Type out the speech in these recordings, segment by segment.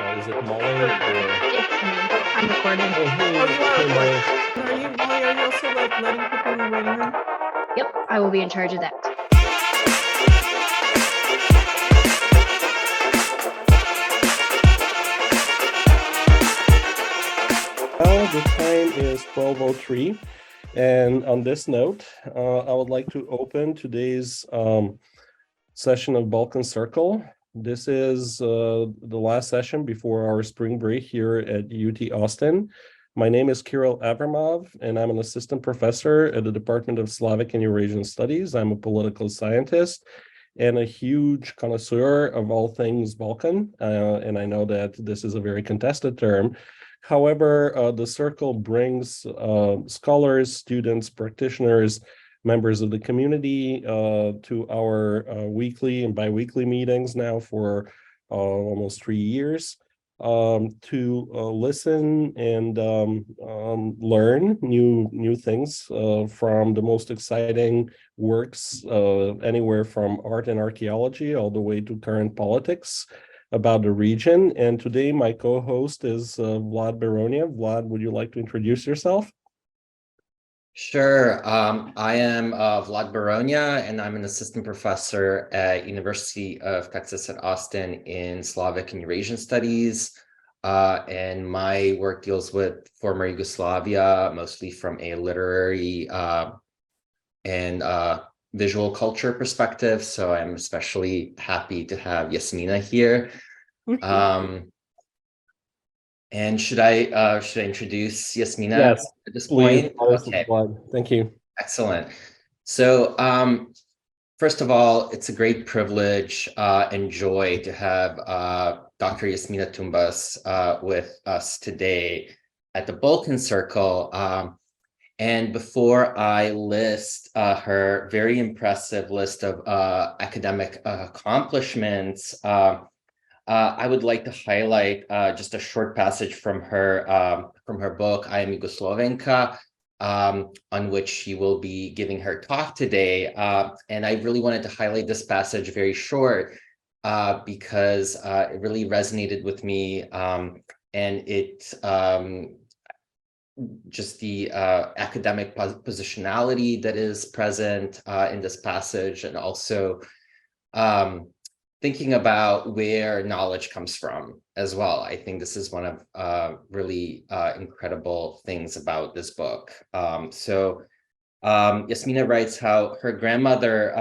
Is it Molly or? It's me. I'm recording. Oh, hey, Oh, you are hey, Molly. recording. Are you, Molly, are you also like letting people in the waiting room? Yep, I will be in charge of that. Now the time is 12:03, and on this note, I would like to open today's session of Balkan Circle. This is the last session before our spring break here at UT Austin. My name is Kirill Abramov, and I'm an assistant professor at the Department of Slavic and Eurasian Studies. I'm a political scientist and a huge connoisseur of all things Balkan, and I know that this is a very contested term. However, the circle brings scholars, students, practitioners, members of the community to our weekly and bi-weekly meetings now for almost 3 years to listen and learn new things from the most exciting works, anywhere from art and archaeology all the way to current politics about the region. And today my co-host is Vlad Beronia. Vlad, would you like to introduce yourself? Sure. I am Vlad Beronia, and I'm an assistant professor at University of Texas at Austin in Slavic and Eurasian Studies. And my work deals with former Yugoslavia, mostly from a literary and visual culture perspective. So I'm especially happy to have Jasmina here. And should I introduce Jasmina Yes, at this please. point? Okay. Thank you. Excellent. So first of all, it's a great privilege and joy to have Dr. Jasmina Tumbas with us today at the Balkan Circle. And before I list her very impressive list of academic accomplishments, I would like to highlight just a short passage from her book, I Am Jugoslovenka, on which she will be giving her talk today. And I really wanted to highlight this passage very short because it really resonated with me, and it just the academic positionality that is present in this passage, and also thinking about where knowledge comes from as well. I think this is one of really incredible things about this book. So Jasmina writes how her grandmother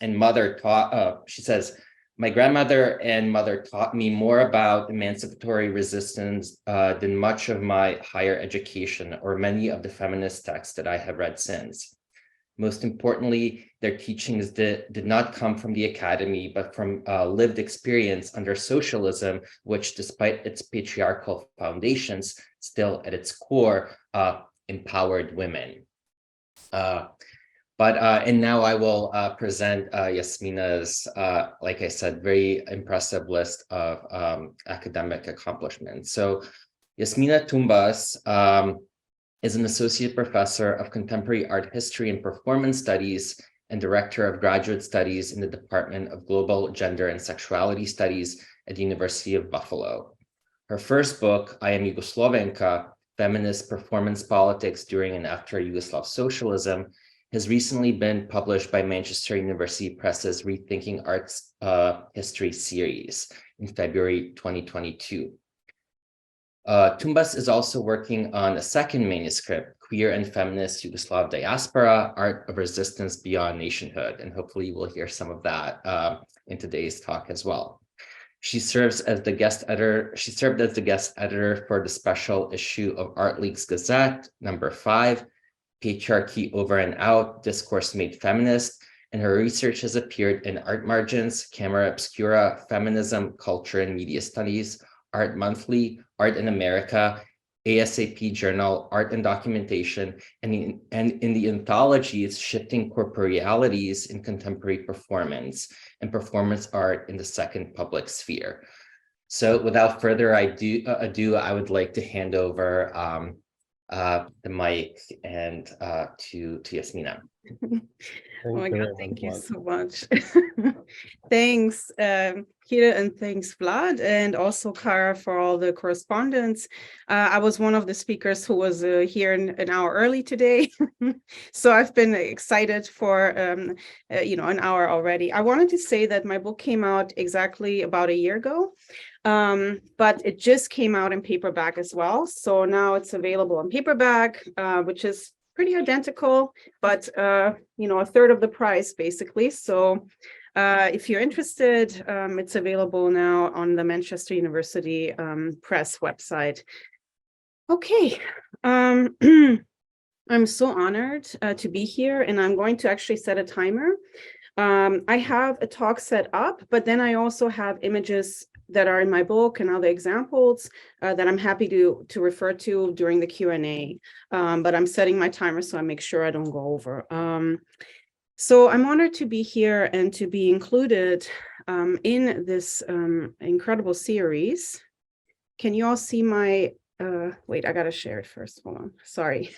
and mother taught, she says, "My grandmother and mother taught me more about emancipatory resistance than much of my higher education or many of the feminist texts that I have read since. Most importantly, their teachings did not come from the academy, but from lived experience under socialism, which, despite its patriarchal foundations, still at its core empowered women." And now I will present Jasmina's, like I said, very impressive list of academic accomplishments. So Jasmina Tumbas is an associate professor of contemporary art history and performance studies and director of graduate studies in the Department of Global Gender and Sexuality Studies at the University of Buffalo. Her first book, I Am Jugoslovenka, Feminist Performance Politics During and After Yugoslav Socialism, has recently been published by Manchester University Press's Rethinking Arts History series in February 2022. Tumbas is also working on a second manuscript, Queer and Feminist Yugoslav Diaspora, Art of Resistance Beyond Nationhood, and hopefully we'll hear some of that in today's talk as well. She served as the guest editor for the special issue of Art League's Gazette, number 5, Patriarchy Over and Out, Discourse Made Feminist, and her research has appeared in Art Margins, Camera Obscura, Feminism, Culture and Media Studies, Art Monthly, Art in America, ASAP Journal, Art and Documentation, and in the anthologies Shifting Corporealities in Contemporary Performance and Performance Art in the Second Public Sphere. So without further ado, I would like to hand over the mic and to Jasmina. Oh my God, thank you so much. Thanks. Kira, and thanks, Vlad, and also Kara for all the correspondence. I was one of the speakers who was here an hour early today, so I've been excited for an hour already. I wanted to say that my book came out exactly about a year ago, but it just came out in paperback as well. So now it's available in paperback, which is pretty identical, but a third of the price basically. So if you're interested, it's available now on the Manchester University Press website. Okay, I'm so honored to be here, and I'm going to actually set a timer. I have a talk set up, but then I also have images that are in my book and other examples that I'm happy to refer to during the Q&A. But I'm setting my timer so I make sure I don't go over. So I'm honored to be here and to be included in this incredible series. Can you all see my, wait, I gotta share it first, hold on, sorry.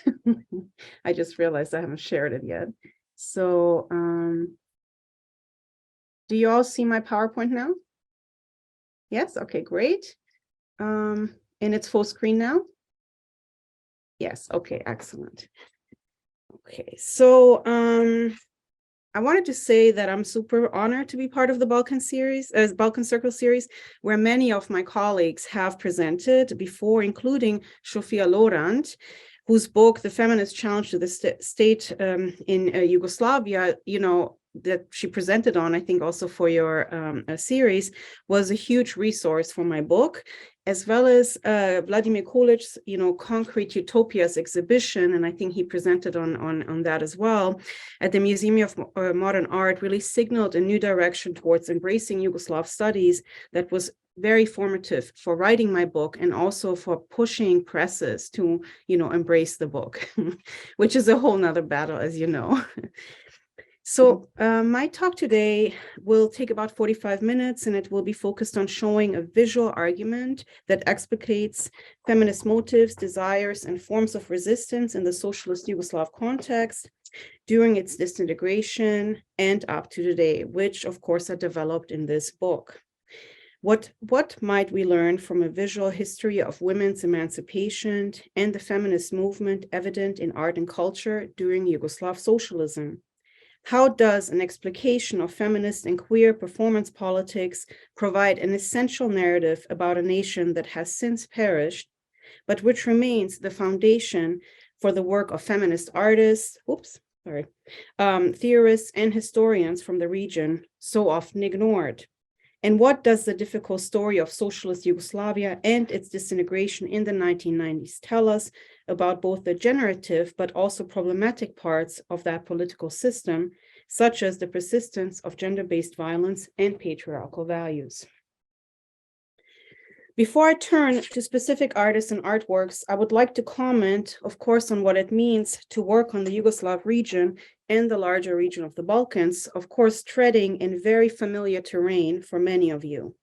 I just realized I haven't shared it yet. So do you all see my PowerPoint now? Yes, okay, great. And it's full screen now? Yes, okay, excellent. Okay, so I wanted to say that I'm super honored to be part of the Balkan Circle series, where many of my colleagues have presented before, including Sofia Lorand, whose book, The Feminist Challenge to the State in Yugoslavia, that she presented on, I think also for your series, was a huge resource for my book, as well as Vladimir Kolic's, Concrete Utopias exhibition, and I think he presented on that as well, at the Museum of Modern Art, really signaled a new direction towards embracing Yugoslav studies that was very formative for writing my book and also for pushing presses to, embrace the book, which is a whole nother battle, as you know. So my talk today will take about 45 minutes, and it will be focused on showing a visual argument that explicates feminist motives, desires, and forms of resistance in the socialist Yugoslav context during its disintegration and up to today, which of course are developed in this book. What might we learn from a visual history of women's emancipation and the feminist movement evident in art and culture during Yugoslav socialism? How does an explication of feminist and queer performance politics provide an essential narrative about a nation that has since perished, but which remains the foundation for the work of feminist artists, theorists, and historians from the region so often ignored? And what does the difficult story of socialist Yugoslavia and its disintegration in the 1990s tell us about both the generative but also problematic parts of that political system, such as the persistence of gender-based violence and patriarchal values? Before I turn to specific artists and artworks, I would like to comment, of course, on what it means to work on the Yugoslav region and the larger region of the Balkans, of course, treading in very familiar terrain for many of you.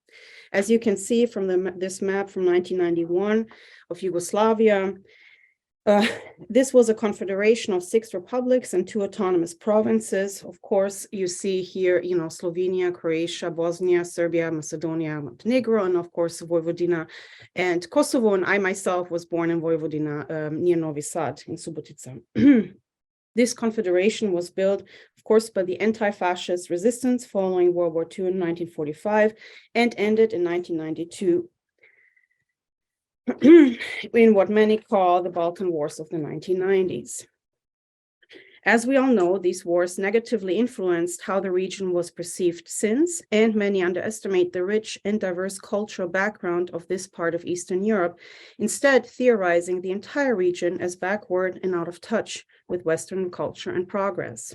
As you can see from this map from 1991 of Yugoslavia, this was a confederation of 6 republics and 2 autonomous provinces. Of course, you see here, Slovenia, Croatia, Bosnia, Serbia, Macedonia, Montenegro, and of course, Vojvodina and Kosovo. And I myself was born in Vojvodina near Novi Sad in Subotica. This confederation was built, of course, by the anti-fascist resistance following World War II in 1945 and ended in 1992. In what many call the Balkan Wars of the 1990s. As we all know, these wars negatively influenced how the region was perceived since, and many underestimate the rich and diverse cultural background of this part of Eastern Europe, instead theorizing the entire region as backward and out of touch with Western culture and progress.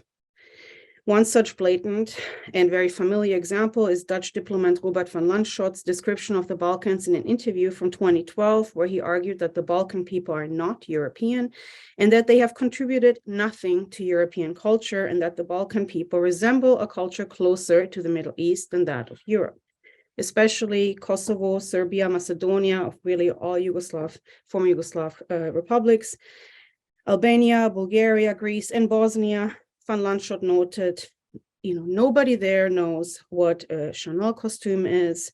One such blatant and very familiar example is Dutch diplomat Robert van Landschot's description of the Balkans in an interview from 2012, where he argued that the Balkan people are not European and that they have contributed nothing to European culture, and that the Balkan people resemble a culture closer to the Middle East than that of Europe, especially Kosovo, Serbia, Macedonia, of really all former Yugoslav republics, Albania, Bulgaria, Greece, and Bosnia. Van Landschot noted nobody there knows what a Chanel costume is,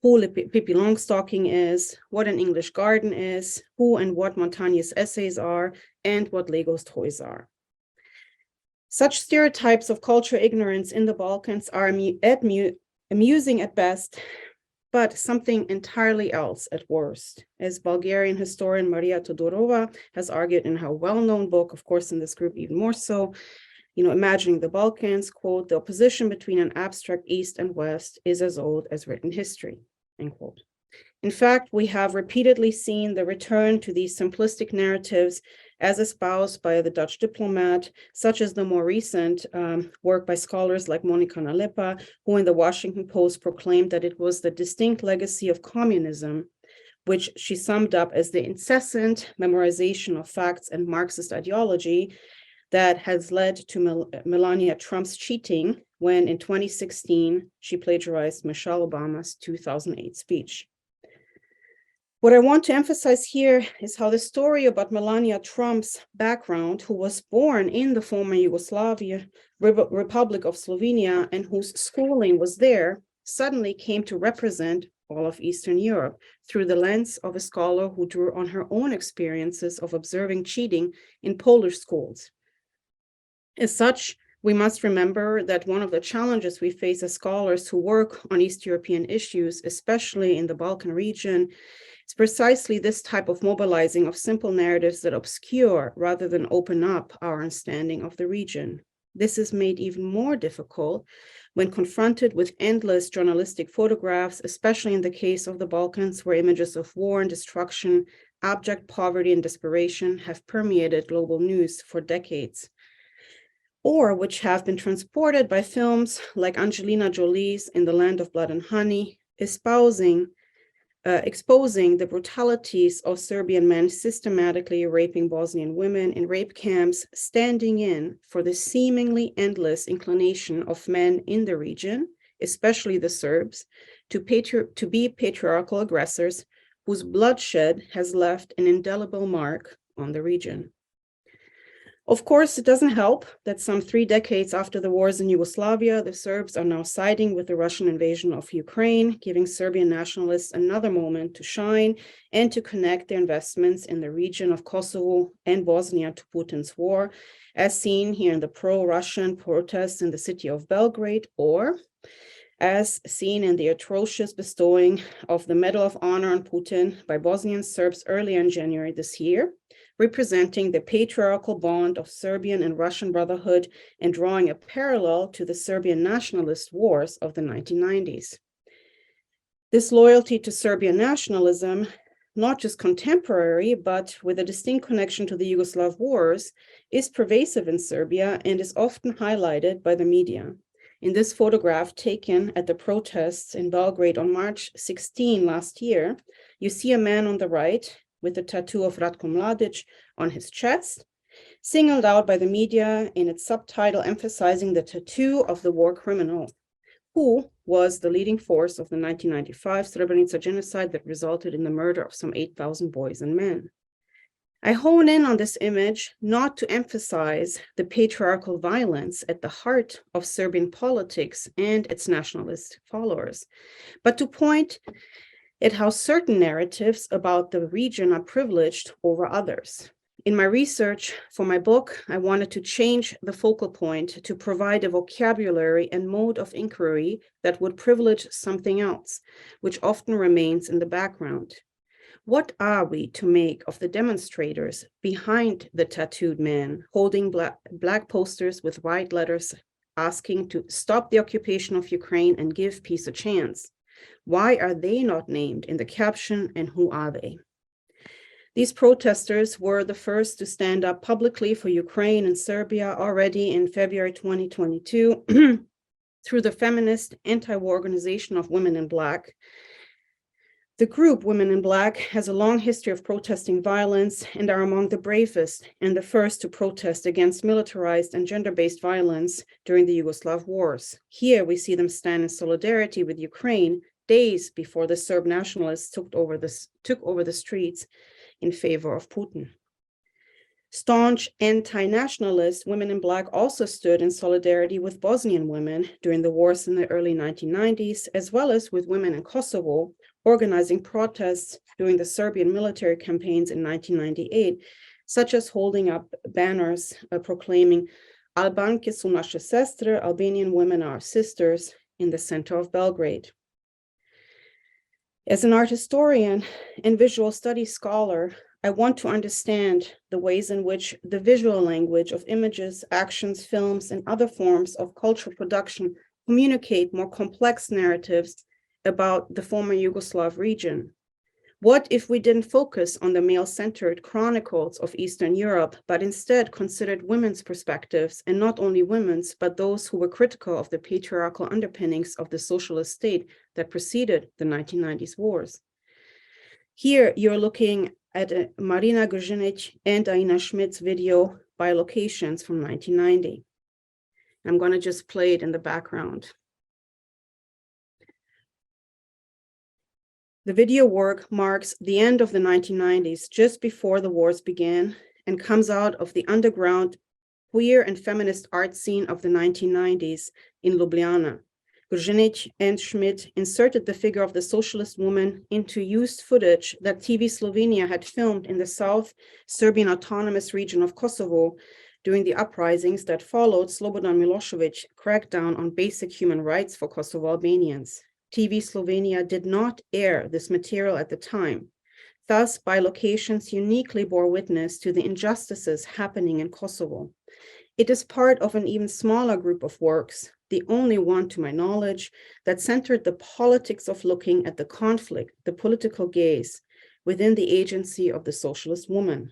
who Pippi Longstocking is, what an English garden is, who and what Montaigne's essays are, and what Lego's toys are. Such stereotypes of cultural ignorance in the Balkans are amusing at best, but something entirely else at worst, as Bulgarian historian Maria Todorova has argued in her well-known book, of course in this group even more so, Imagining the Balkans, quote, the opposition between an abstract East and West is as old as written history, end quote. In fact, we have repeatedly seen the return to these simplistic narratives as espoused by the Dutch diplomat, such as the more recent work by scholars like Monica Nalepa, who in the Washington Post proclaimed that it was the distinct legacy of communism, which she summed up as the incessant memorization of facts and Marxist ideology that has led to Melania Trump's cheating when in 2016, she plagiarized Michelle Obama's 2008 speech. What I want to emphasize here is how the story about Melania Trump's background, who was born in the former Yugoslavia Republic of Slovenia and whose schooling was there, suddenly came to represent all of Eastern Europe through the lens of a scholar who drew on her own experiences of observing cheating in Polish schools. As such, we must remember that one of the challenges we face as scholars who work on East European issues, especially in the Balkan region, is precisely this type of mobilizing of simple narratives that obscure rather than open up our understanding of the region. This is made even more difficult when confronted with endless journalistic photographs, especially in the case of the Balkans, where images of war and destruction, abject poverty and desperation have permeated global news for decades, or which have been transported by films like Angelina Jolie's In the Land of Blood and Honey, exposing the brutalities of Serbian men systematically raping Bosnian women in rape camps, standing in for the seemingly endless inclination of men in the region, especially the Serbs, to be patriarchal aggressors whose bloodshed has left an indelible mark on the region. Of course, it doesn't help that some 3 decades after the wars in Yugoslavia, the Serbs are now siding with the Russian invasion of Ukraine, giving Serbian nationalists another moment to shine and to connect their investments in the region of Kosovo and Bosnia to Putin's war, as seen here in the pro-Russian protests in the city of Belgrade, or as seen in the atrocious bestowing of the Medal of Honor on Putin by Bosnian Serbs earlier in January this year, representing the patriarchal bond of Serbian and Russian brotherhood and drawing a parallel to the Serbian nationalist wars of the 1990s. This loyalty to Serbian nationalism, not just contemporary, but with a distinct connection to the Yugoslav wars, is pervasive in Serbia and is often highlighted by the media. In this photograph taken at the protests in Belgrade on March 16 last year, you see a man on the right with a tattoo of Ratko Mladic on his chest, singled out by the media in its subtitle emphasizing the tattoo of the war criminal, who was the leading force of the 1995 Srebrenica genocide that resulted in the murder of some 8,000 boys and men. I hone in on this image not to emphasize the patriarchal violence at the heart of Serbian politics and its nationalist followers, but to point at how certain narratives about the region are privileged over others. In my research for my book, I wanted to change the focal point to provide a vocabulary and mode of inquiry that would privilege something else, which often remains in the background. What are we to make of the demonstrators behind the tattooed man holding black posters with white letters asking to stop the occupation of Ukraine and give peace a chance? Why are they not named in the caption, and who are they? These protesters were the first to stand up publicly for Ukraine and Serbia already in February 2022 through the feminist anti-war organization of Women in Black. The group Women in Black has a long history of protesting violence and are among the bravest and the first to protest against militarized and gender-based violence during the Yugoslav wars. Here we see them stand in solidarity with Ukraine days before the Serb nationalists took over the streets in favor of Putin. Staunch anti-nationalist women in Black also stood in solidarity with Bosnian women during the wars in the early 1990s, as well as with women in Kosovo, organizing protests during the Serbian military campaigns in 1998, such as holding up banners proclaiming Albanke su naše sestre, Albanian women are our sisters, in the center of Belgrade. As an art historian and visual studies scholar, I want to understand the ways in which the visual language of images, actions, films, and other forms of cultural production communicate more complex narratives about the former Yugoslav region. What if we didn't focus on the male-centered chronicles of Eastern Europe, but instead considered women's perspectives, and not only women's, but those who were critical of the patriarchal underpinnings of the socialist state that preceded the 1990s wars? Here, you're looking at a Marina Abramovic and Aina Schmidt's video by locations from 1990. I'm going to just play it in the background. The video work marks the end of the 1990s, just before the wars began, and comes out of the underground queer and feminist art scene of the 1990s in Ljubljana. Janecic and Schmidt inserted the figure of the socialist woman into used footage that TV Slovenia had filmed in the South Serbian autonomous region of Kosovo during the uprisings that followed Slobodan Milosevic's crackdown on basic human rights for Kosovo Albanians. TV Slovenia did not air this material at the time. Thus, by locations uniquely bore witness to the injustices happening in Kosovo. It is part of an even smaller group of works, the only one to my knowledge, that centered the politics of looking at the conflict, the political gaze, within the agency of the socialist woman.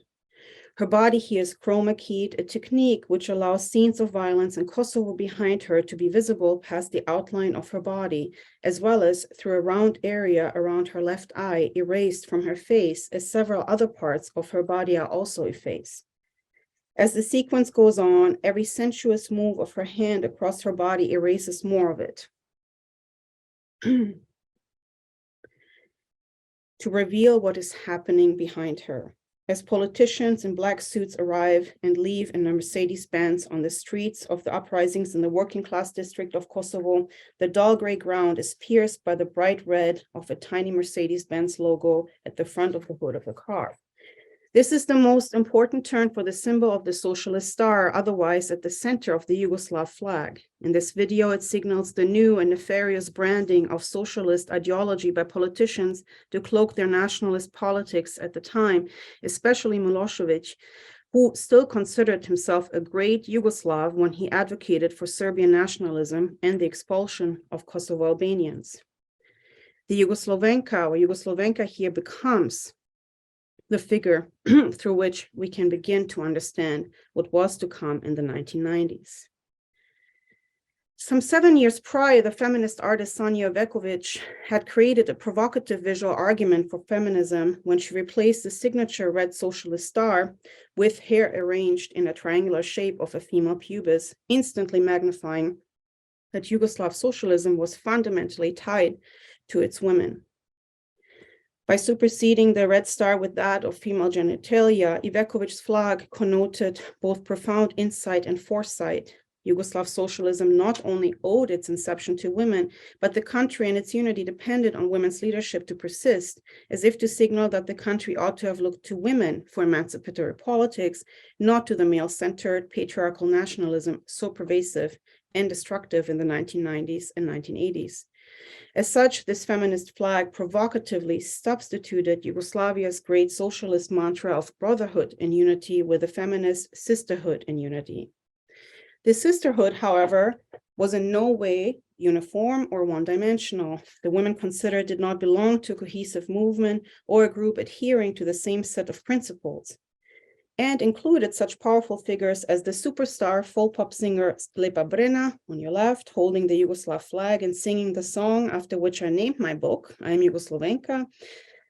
Her body here is chroma keyed, a technique which allows scenes of violence in Kosovo behind her to be visible past the outline of her body, as well as through a round area around her left eye erased from her face, as several other parts of her body are also effaced. As the sequence goes on, every sensuous move of her hand across her body erases more of it. To reveal what is happening behind her. As politicians in black suits arrive and leave in their Mercedes-Benz on the streets of the uprisings in the working class district of Kosovo, the dull gray ground is pierced by the bright red of a tiny Mercedes-Benz logo at the front of the hood of the car. This is the most important turn for the symbol of the socialist star, otherwise at the center of the Yugoslav flag. In this video, it signals the new and nefarious branding of socialist ideology by politicians to cloak their nationalist politics at the time, especially Milosevic, who still considered himself a great Yugoslav when he advocated for Serbian nationalism and the expulsion of Kosovo Albanians. The Jugoslovenka or Jugoslovenka here becomes the figure through which we can begin to understand what was to come in the 1990s. Some 7 years prior, the feminist artist Sanja Ivekovic had created a provocative visual argument for feminism when she replaced the signature red socialist star with hair arranged in a triangular shape of a female pubis, instantly magnifying that Yugoslav socialism was fundamentally tied to its women. By superseding the red star with that of female genitalia, Ivekovic's flag connoted both profound insight and foresight. Yugoslav socialism not only owed its inception to women, but the country and its unity depended on women's leadership to persist, as if to signal that the country ought to have looked to women for emancipatory politics, not to the male-centered patriarchal nationalism so pervasive and destructive in the 1990s and 1980s. As such, this feminist flag provocatively substituted Yugoslavia's great socialist mantra of brotherhood and unity with a feminist sisterhood and unity. This sisterhood, however, was in no way uniform or one-dimensional. The women considered did not belong to a cohesive movement or a group adhering to the same set of principles, and included such powerful figures as the superstar folk pop singer Lepa Brena, on your left, holding the Yugoslav flag and singing the song after which I named my book, I Am Jugoslovenka,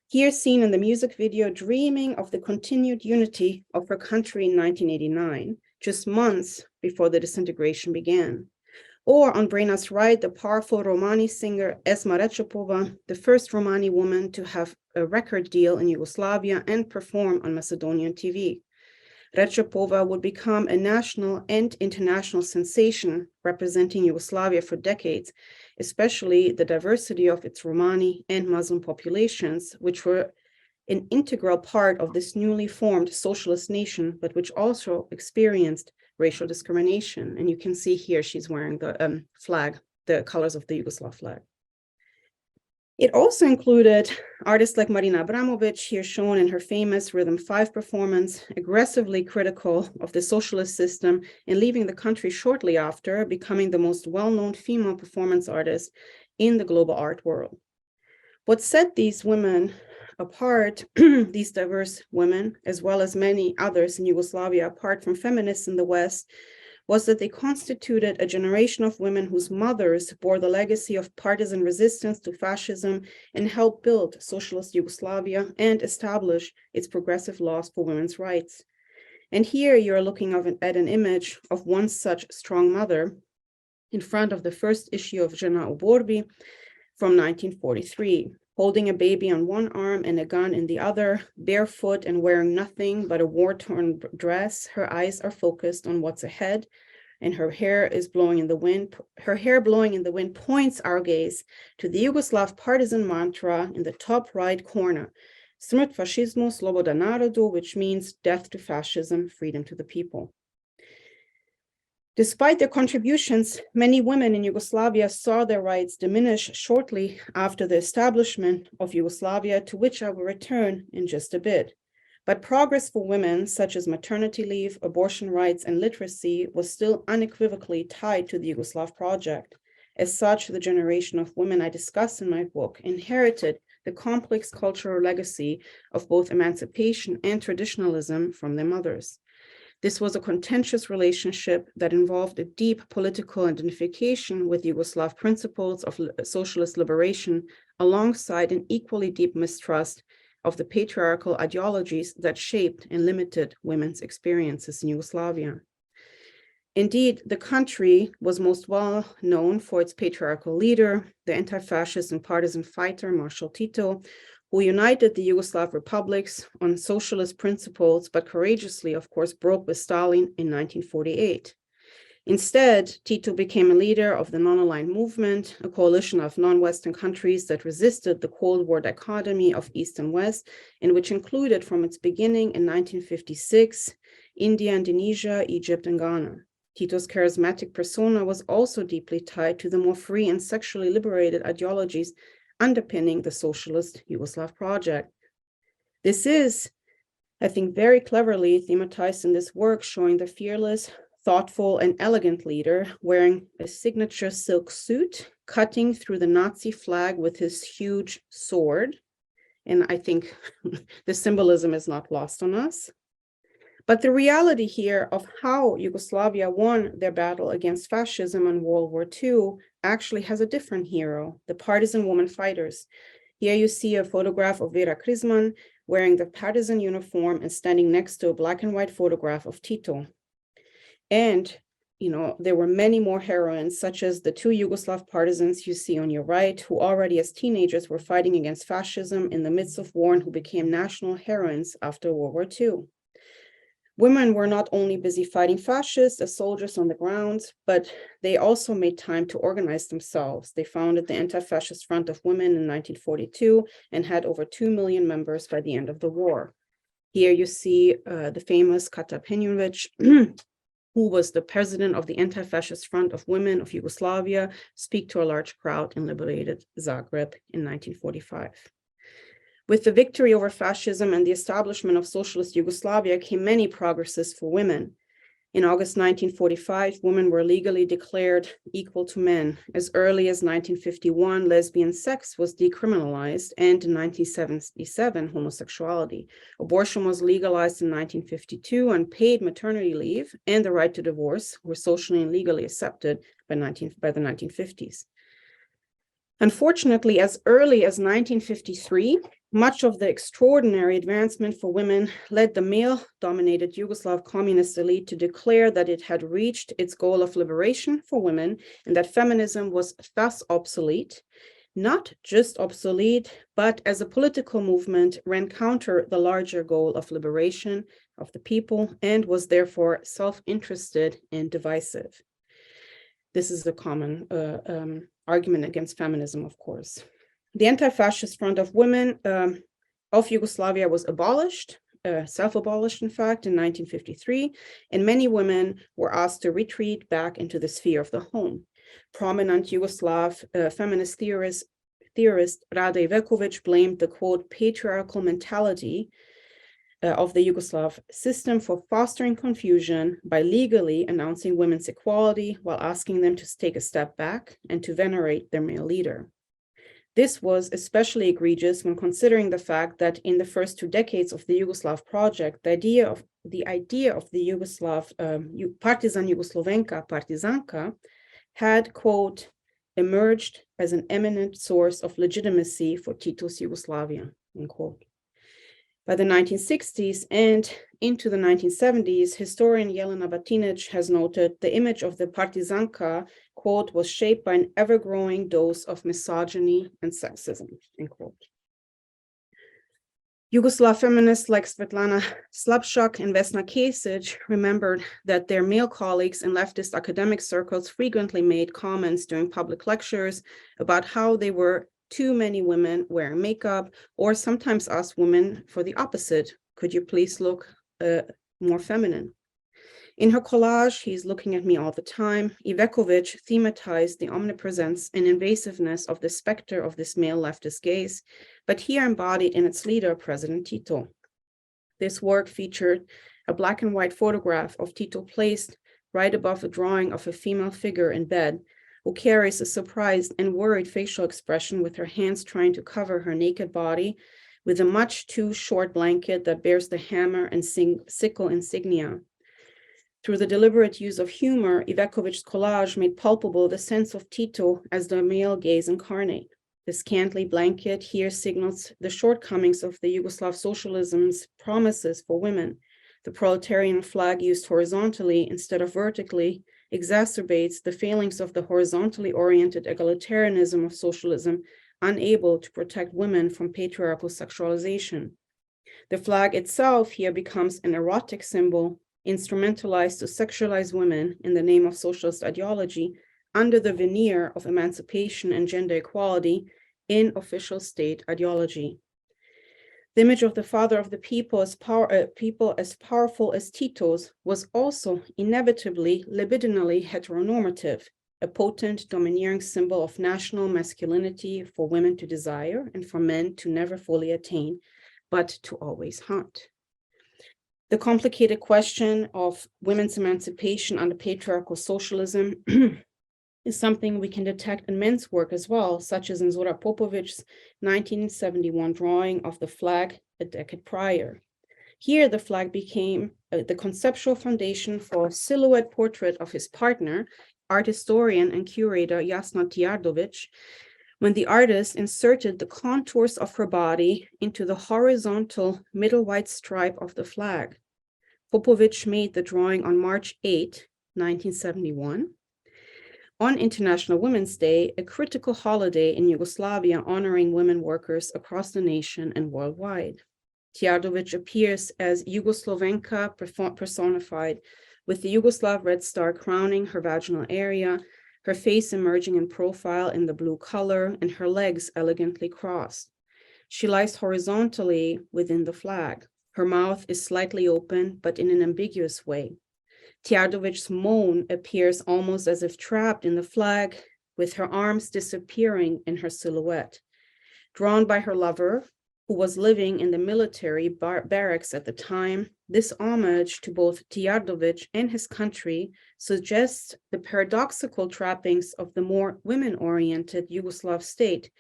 here seen in the music video dreaming of the continued unity of her country in 1989, just months before the disintegration began. Or on Brena's right, the powerful Romani singer Esma Redzepova, the first Romani woman to have a record deal in Yugoslavia and perform on Macedonian TV. Redzepova would become a national and international sensation representing Yugoslavia for decades, especially the diversity of its Romani and Muslim populations, which were an integral part of this newly formed socialist nation, but which also experienced racial discrimination. And you can see here she's wearing the flag, the colors of the Yugoslav flag. It also included artists like Marina Abramovic, here shown in her famous Rhythm 5 performance, aggressively critical of the socialist system and leaving the country shortly after, becoming the most well-known female performance artist in the global art world. What set these women apart, these diverse women, as well as many others in Yugoslavia, apart from feminists in the West, was that they constituted a generation of women whose mothers bore the legacy of partisan resistance to fascism and helped build socialist Yugoslavia and establish its progressive laws for women's rights. And here you're looking at an image of one such strong mother in front of the first issue of Žena u borbi from 1943, holding a baby on one arm and a gun in the other, barefoot and wearing nothing but a war-torn dress. Her eyes are focused on what's ahead, and her hair is blowing in the wind. Her hair blowing in the wind points our gaze to the Yugoslav partisan mantra in the top right corner, Smrt fašizmu, sloboda narodu, which means death to fascism, freedom to the people. Despite their contributions, many women in Yugoslavia saw their rights diminish shortly after the establishment of Yugoslavia, to which I will return in just a bit. But progress for women, such as maternity leave, abortion rights, and literacy, was still unequivocally tied to the Yugoslav project. As such, the generation of women I discuss in my book inherited the complex cultural legacy of both emancipation and traditionalism from their mothers. This was a contentious relationship that involved a deep political identification with Yugoslav principles of socialist liberation, alongside an equally deep mistrust of the patriarchal ideologies that shaped and limited women's experiences in Yugoslavia. Indeed, the country was most well known for its patriarchal leader, the anti-fascist and partisan fighter Marshal Tito, who united the Yugoslav republics on socialist principles, but courageously, of course, broke with Stalin in 1948. Instead, Tito became a leader of the non-aligned movement, a coalition of non-Western countries that resisted the Cold War dichotomy of East and West, and which included from its beginning in 1956, India, Indonesia, Egypt, and Ghana. Tito's charismatic persona was also deeply tied to the more free and sexually liberated ideologies underpinning the socialist Yugoslav project. This is, I think, very cleverly thematized in this work, showing the fearless, thoughtful, and elegant leader wearing a signature silk suit, cutting through the Nazi flag with his huge sword. And I think the symbolism is not lost on us. But the reality here of how Yugoslavia won their battle against fascism in World War II actually has a different hero, the partisan woman fighters. Here you see a photograph of Vera Krizman wearing the partisan uniform and standing next to a black and white photograph of Tito. And, there were many more heroines, such as the two Yugoslav partisans you see on your right, who already as teenagers were fighting against fascism in the midst of war and who became national heroines after World War II. Women were not only busy fighting fascists as soldiers on the ground, but they also made time to organize themselves. They founded the Anti-Fascist Front of Women in 1942 and had over 2 million members by the end of the war. Here you see the famous Kata Penjovic, who was the president of the Anti-Fascist Front of Women of Yugoslavia, speak to a large crowd in liberated Zagreb in 1945. With the victory over fascism and the establishment of socialist Yugoslavia came many progresses for women. In August 1945, women were legally declared equal to men. As early as 1951, lesbian sex was decriminalized, and in 1977, homosexuality. Abortion was legalized in 1952, and paid maternity leave and the right to divorce were socially and legally accepted by the 1950s. Unfortunately, as early as 1953, much of the extraordinary advancement for women led the male-dominated Yugoslav communist elite to declare that it had reached its goal of liberation for women and that feminism was thus obsolete, not just obsolete, but as a political movement ran counter the larger goal of liberation, of the people and was therefore self-interested and divisive. This is a common argument against feminism, of course. The anti-fascist front of women of Yugoslavia was abolished, self-abolished, in fact, in 1953, and many women were asked to retreat back into the sphere of the home. Prominent Yugoslav feminist theorist Sanja Ivekovic blamed the, quote, patriarchal mentality of the Yugoslav system for fostering confusion by legally announcing women's equality while asking them to take a step back and to venerate their male leader. This was especially egregious when considering the fact that in the first 2 decades of the Yugoslav project, the idea of the Yugoslav partisan Jugoslovenka, partizanka, had, quote, emerged as an eminent source of legitimacy for Tito's Yugoslavia, unquote. By the 1960s and into the 1970s, historian Helena has noted the image of the partizanka, quote, was shaped by an ever-growing dose of misogyny and sexism, end quote. Yugoslav feminists like Svetlana Slapshak and Vesna Kesic remembered that their male colleagues in leftist academic circles frequently made comments during public lectures about how they were too many women wearing makeup, or sometimes asked women for the opposite. Could you please look more feminine? In her collage, He's Looking at Me All the Time, Ivekovic thematized the omnipresence and invasiveness of the specter of this male leftist gaze, but here embodied in its leader, President Tito. This work featured a black and white photograph of Tito placed right above a drawing of a female figure in bed, who carries a surprised and worried facial expression with her hands trying to cover her naked body with a much too short blanket that bears the hammer and sickle insignia. Through the deliberate use of humor, Ivekovic's collage made palpable the sense of Tito as the male gaze incarnate. The scantily blanket here signals the shortcomings of the Yugoslav Socialism's promises for women. The proletarian flag used horizontally instead of vertically exacerbates the failings of the horizontally oriented egalitarianism of socialism, unable to protect women from patriarchal sexualization. The flag itself here becomes an erotic symbol, instrumentalized to sexualize women in the name of socialist ideology under the veneer of emancipation and gender equality in official state ideology. The image of the father of the people as powerful as Tito's was also inevitably libidinally heteronormative, a potent domineering symbol of national masculinity for women to desire and for men to never fully attain, but to always hunt. The complicated question of women's emancipation under patriarchal socialism is something we can detect in men's work as well, such as in Zora Popovic's 1971 drawing of the flag a decade prior. Here, the flag became the conceptual foundation for a silhouette portrait of his partner, art historian and curator Jasna Tjardovic, when the artist inserted the contours of her body into the horizontal middle white stripe of the flag. Popovic made the drawing on March 8, 1971. On International Women's Day, a critical holiday in Yugoslavia honoring women workers across the nation and worldwide. Tjardovic appears as Jugoslovenka personified, with the Yugoslav red star crowning her vaginal area, her face emerging in profile in the blue color, and her legs elegantly crossed. She lies horizontally within the flag. Her mouth is slightly open, but in an ambiguous way. Tjardovic's moan appears almost as if trapped in the flag, with her arms disappearing in her silhouette. Drawn by her lover, who was living in the military barracks at the time, this homage to both Tjardovic and his country suggests the paradoxical trappings of the more women-oriented Yugoslav state.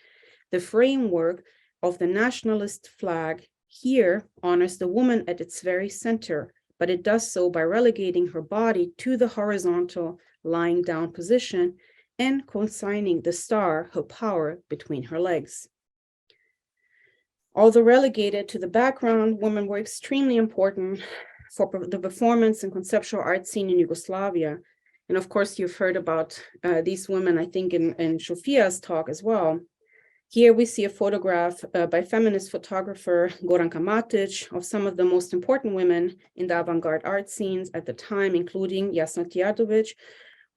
The framework of the nationalist flag here honors the woman at its very center, but it does so by relegating her body to the horizontal lying down position and consigning the star, her power, between her legs. Although relegated to the background, women were extremely important for the performance and conceptual art scene in Yugoslavia. And of course, you've heard about these women, I think, in Sofia's talk as well. Here we see a photograph by feminist photographer Goranka Matic of some of the most important women in the avant-garde art scenes at the time, including Jasmina Tumbas,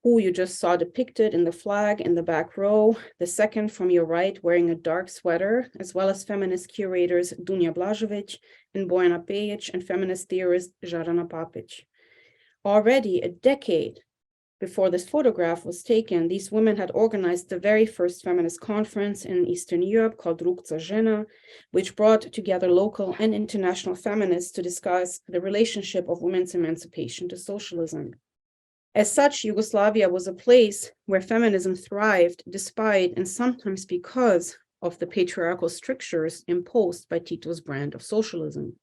who you just saw depicted in the flag in the back row, the second from your right wearing a dark sweater, as well as feminist curators Dunja Blažević and Bojana Pejić and feminist theorist Žarana Papić. Already a decade before this photograph was taken, these women had organized the very first feminist conference in Eastern Europe called Ruch za žena, which brought together local and international feminists to discuss the relationship of women's emancipation to socialism. As such, Yugoslavia was a place where feminism thrived despite and sometimes because of the patriarchal strictures imposed by Tito's brand of socialism.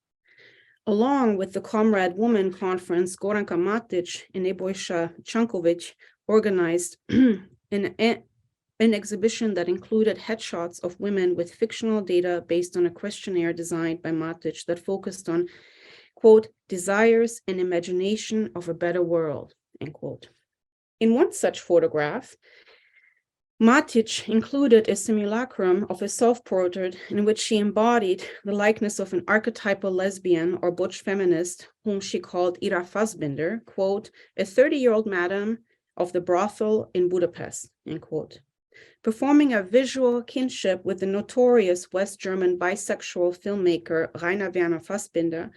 Along with the Comrade Woman Conference, Goranka Matic and Nebojša Čanković organized an exhibition that included headshots of women with fictional data based on a questionnaire designed by Matic that focused on, quote, desires and imagination of a better world, end quote. In one such photograph, Matic included a simulacrum of a self-portrait in which she embodied the likeness of an archetypal lesbian or butch feminist whom she called Ira Fassbinder, quote, a 30-year-old madam of the brothel in Budapest, end quote. Performing a visual kinship with the notorious West German bisexual filmmaker Rainer Werner Fassbinder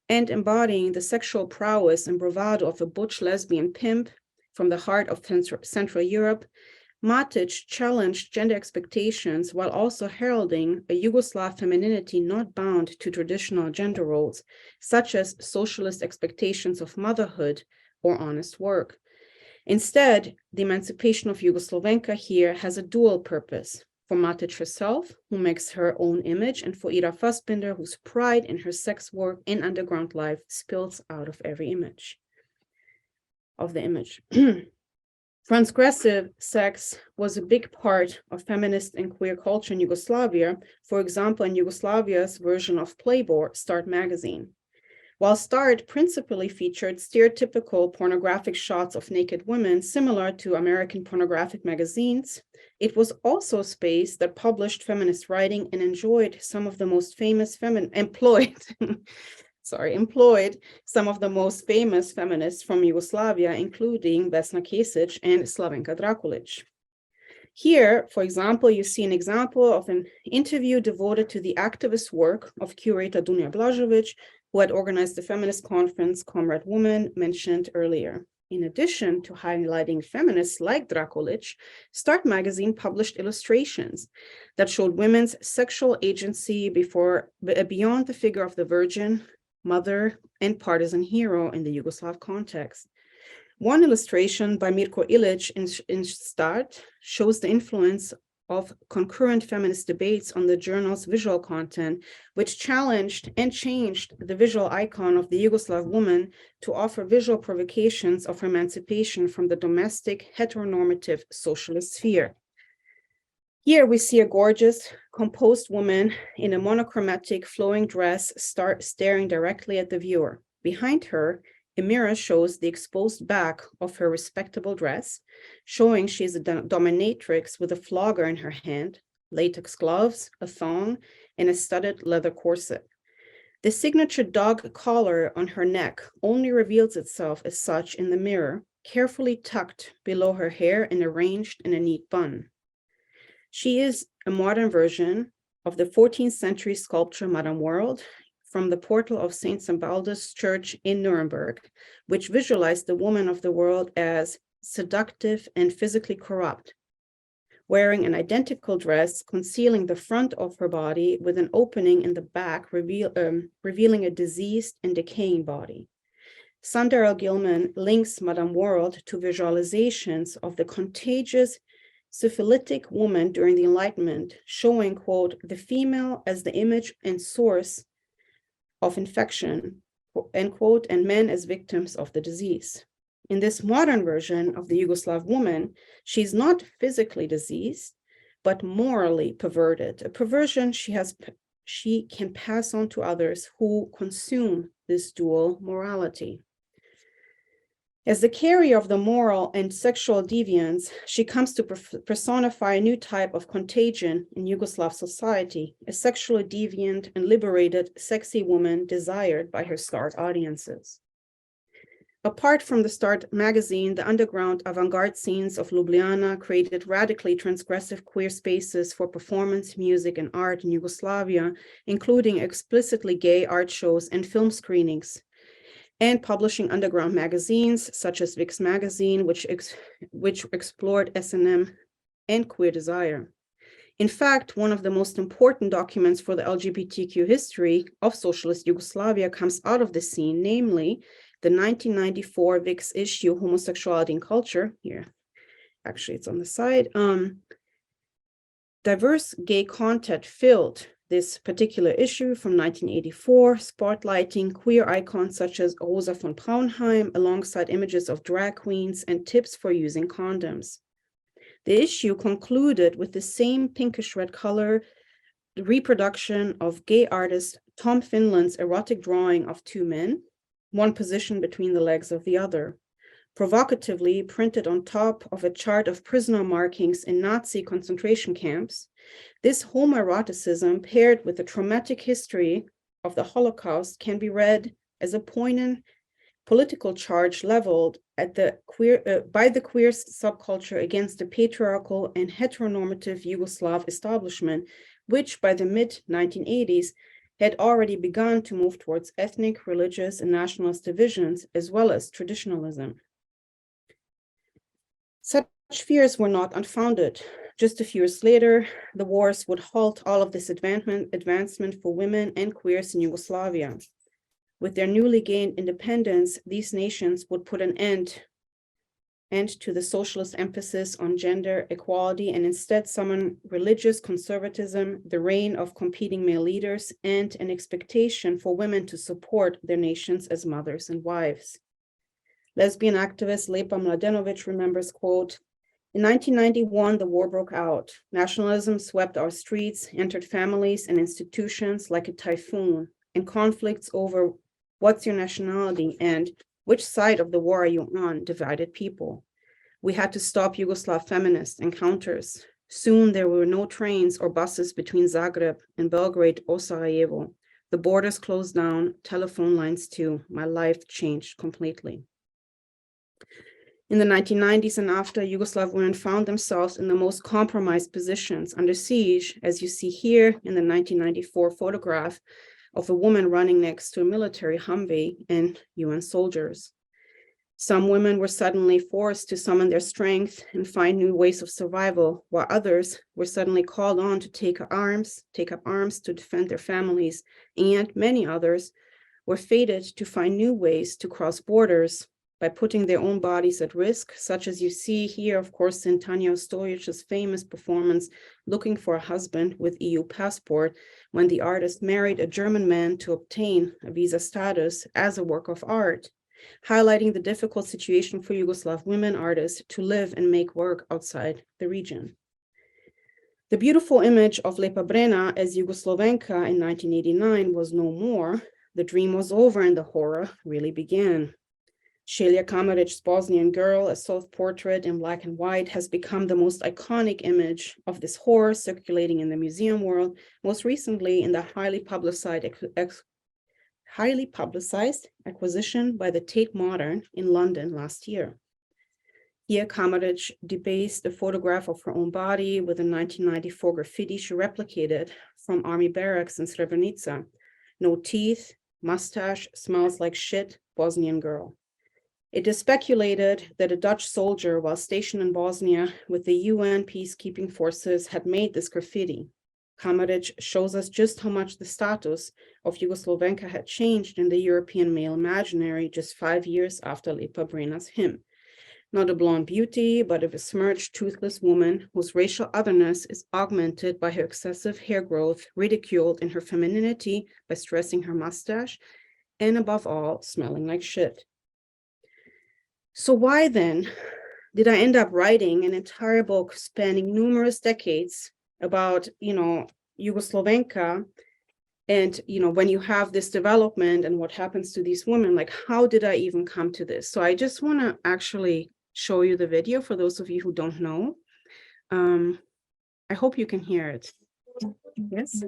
and embodying the sexual prowess and bravado of a butch lesbian pimp from the heart of Central Europe, Matic challenged gender expectations while also heralding a Yugoslav femininity not bound to traditional gender roles, such as socialist expectations of motherhood or honest work. Instead, the emancipation of Jugoslovenka here has a dual purpose. For Matic herself, who makes her own image, and for Ira Fassbinder, whose pride in her sex work and underground life spills out of every image. Transgressive sex was a big part of feminist and queer culture in Yugoslavia, for example, in Yugoslavia's version of Playboy, Start magazine. While Start principally featured stereotypical pornographic shots of naked women similar to American pornographic magazines, it was also a space that published feminist writing and enjoyed some of the most famous employed some of the most famous feminists from Yugoslavia, including Vesna Kesic and Slavenka Drakulic. Here, for example, you see an example of an interview devoted to the activist work of curator Dunja Blažević, who had organized the feminist conference Comrade Woman mentioned earlier. In addition to highlighting feminists like Drakulic, Start magazine published illustrations that showed women's sexual agency beyond the figure of the virgin, mother, and partisan hero in the Yugoslav context. One illustration by Mirko Ilic in Start shows the influence of concurrent feminist debates on the journal's visual content, which challenged and changed the visual icon of the Yugoslav woman to offer visual provocations of emancipation from the domestic heteronormative socialist sphere. Here we see a gorgeous, composed woman in a monochromatic flowing dress staring directly at the viewer. Behind her, a mirror shows the exposed back of her respectable dress, showing she is a dominatrix with a flogger in her hand, latex gloves, a thong, and a studded leather corset. The signature dog collar on her neck only reveals itself as such in the mirror, carefully tucked below her hair and arranged in a neat bun. She is a modern version of the 14th century sculpture Modern World from the portal of St. Sambaldus Church in Nuremberg, which visualized the woman of the world as seductive and physically corrupt, wearing an identical dress concealing the front of her body with an opening in the back revealing a diseased and decaying body. Sandra Gilman links Modern World to visualizations of the contagious syphilitic woman during the Enlightenment, showing, quote, the female as the image and source of infection, end quote, and men as victims of the disease. In this modern version of the Yugoslav woman, she's not physically diseased, but morally perverted, a perversion she can pass on to others who consume this dual morality. As the carrier of the moral and sexual deviance, she comes to personify a new type of contagion in Yugoslav society, a sexually deviant and liberated, sexy woman desired by her Start audiences. Apart from the Start magazine, the underground avant-garde scenes of Ljubljana created radically transgressive queer spaces for performance, music, and art in Yugoslavia, including explicitly gay art shows and film screenings, and publishing underground magazines such as Vix magazine, which explored S&M and queer desire. In fact, one of the most important documents for the LGBTQ history of socialist Yugoslavia comes out of the scene, namely the 1994 Vix issue, Homosexuality and Culture. Here, actually, it's on the side. Diverse gay content filled this particular issue from 1984, spotlighting queer icons such as Rosa von Braunheim, alongside images of drag queens and tips for using condoms. The issue concluded with the same pinkish red color, the reproduction of gay artist Tom Finland's erotic drawing of two men, one positioned between the legs of the other, provocatively printed on top of a chart of prisoner markings in Nazi concentration camps. This homoeroticism, paired with the traumatic history of the Holocaust, can be read as a poignant political charge leveled at the by the queer subculture against the patriarchal and heteronormative Yugoslav establishment, which by the mid-1980s had already begun to move towards ethnic, religious, and nationalist divisions, as well as traditionalism. Such fears were not unfounded. Just a few years later, the wars would halt all of this advancement for women and queers in Yugoslavia. With their newly gained independence, these nations would put an end to the socialist emphasis on gender equality and instead summon religious conservatism, the reign of competing male leaders, and an expectation for women to support their nations as mothers and wives. Lesbian activist Lepa remembers, quote, "In 1991, the war broke out. Nationalism swept our streets, entered families and institutions like a typhoon, and conflicts over what's your nationality and which side of the war are you on divided people. We had to stop Yugoslav feminist encounters. Soon there were no trains or buses between Zagreb and Belgrade or Sarajevo. The borders closed down, telephone lines too. My life changed completely." In the 1990s and after, Yugoslav women found themselves in the most compromised positions under siege, as you see here in the 1994 photograph of a woman running next to a military Humvee and UN soldiers. Some women were suddenly forced to summon their strength and find new ways of survival, while others were suddenly called on to take up arms to defend their families, and many others were fated to find new ways to cross borders by putting their own bodies at risk, such as you see here, of course, in Tanja Ostojic's famous performance, Looking for a Husband with EU Passport, when the artist married a German man to obtain a visa status as a work of art, highlighting the difficult situation for Yugoslav women artists to live and make work outside the region. The beautiful image of Lepa Brena as Jugoslovenka in 1989 was no more. The dream was over and the horror really began. Celia Kamaric's Bosnian Girl, a self-portrait in black and white, has become the most iconic image of this horror circulating in the museum world, most recently in the highly publicized acquisition by the Tate Modern in London last year. Here, Kamaric debased a photograph of her own body with a 1994 graffiti she replicated from army barracks in Srebrenica. No teeth, mustache, smells like shit, Bosnian girl. It is speculated that a Dutch soldier, while stationed in Bosnia with the UN peacekeeping forces, had made this graffiti. Kamaric shows us just how much the status of Jugoslovenka had changed in the European male imaginary just 5 years after Lepa Brena's hymn. Not a blonde beauty, but a besmirched, toothless woman whose racial otherness is augmented by her excessive hair growth, ridiculed in her femininity by stressing her mustache, and above all, smelling like shit. So why then did I end up writing an entire book spanning numerous decades about, Jugoslovenka And, when you have this development and what happens to these women, like, how did I even come to this? So I just want to actually show you the video for those of you who don't know. I hope you can hear it. Yes.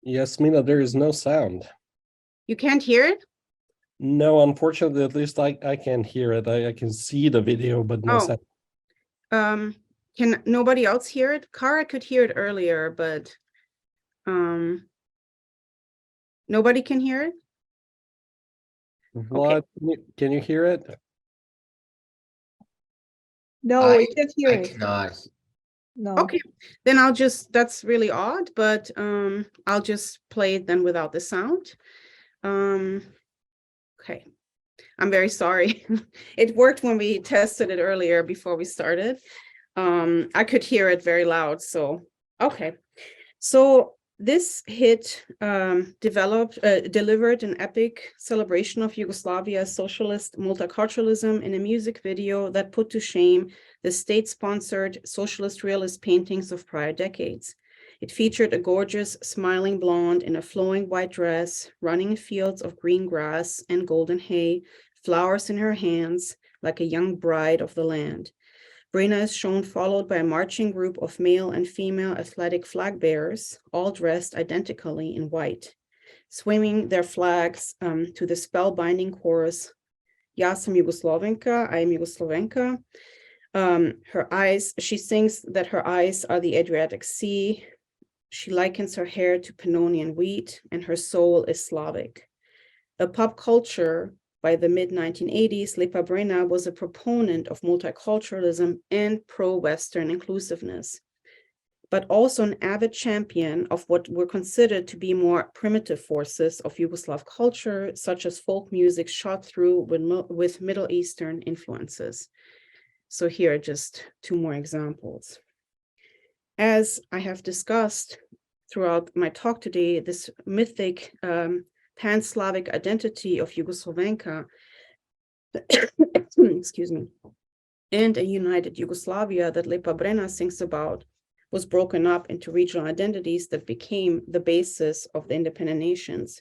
Jasmina, there is no sound. You can't hear it? No, unfortunately, at least I can't hear it. I can see the video, but no sound. Can nobody else hear it? Kara could hear it earlier, but nobody can hear it? What? Can you hear it? No, we can't hear I it. cannot. No. Okay, then that's really odd, but I'll just play it then without the sound. Okay, I'm very sorry. It worked when we tested it earlier before we started. I could hear it very loud, so okay. So this hit delivered an epic celebration of Yugoslavia's socialist multiculturalism in a music video that put to shame the state-sponsored socialist realist paintings of prior decades. It featured a gorgeous, smiling blonde in a flowing white dress, running in fields of green grass and golden hay, flowers in her hands, like a young bride of the land. Brena is shown followed by a marching group of male and female athletic flag bearers, all dressed identically in white, swinging their flags to the spellbinding chorus, Ja sam Jugoslovenka, I am Jugoslovenka. She sings that her eyes are the Adriatic Sea. She likens her hair to Pannonian wheat, and her soul is Slavic. A pop culture by the mid-1980s, Lepa Brena was a proponent of multiculturalism and pro-Western inclusiveness, but also an avid champion of what were considered to be more primitive forces of Yugoslav culture, such as folk music shot through with Middle Eastern influences. So here are just two more examples. As I have discussed throughout my talk today, this mythic pan-Slavic identity of Jugoslovenka, excuse me, and a united Yugoslavia that Lepa Brena sings about was broken up into regional identities that became the basis of the independent nations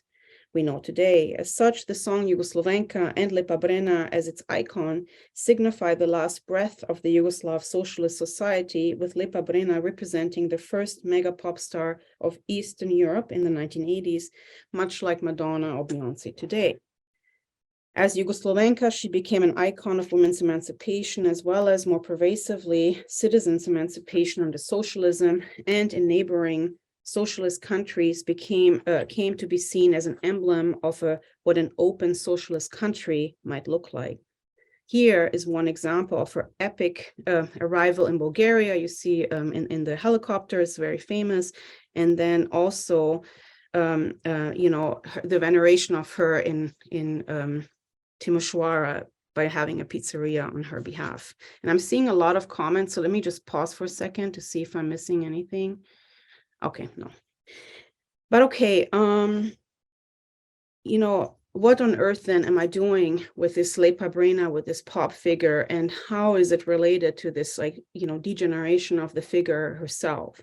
we know today. As such, the song Jugoslovenka and Lepa Brena as its icon signify the last breath of the Yugoslav Socialist Society, with Lepa Brena representing the first mega pop star of Eastern Europe in the 1980s, much like Madonna or Beyonce today. As Jugoslovenka, she became an icon of women's emancipation, as well as more pervasively citizens' emancipation under socialism, and in neighboring socialist countries came to be seen as an emblem of what an open socialist country might look like. Here is one example of her epic arrival in Bulgaria. You see in the helicopter, it's very famous. And then also, the veneration of her in Timisoara by having a pizzeria on her behalf. And I'm seeing a lot of comments, so let me just pause for a second to see if I'm missing anything. Okay, no. But okay, what on earth then am I doing with this Lepa Brena, with this pop figure, and how is it related to this, degeneration of the figure herself?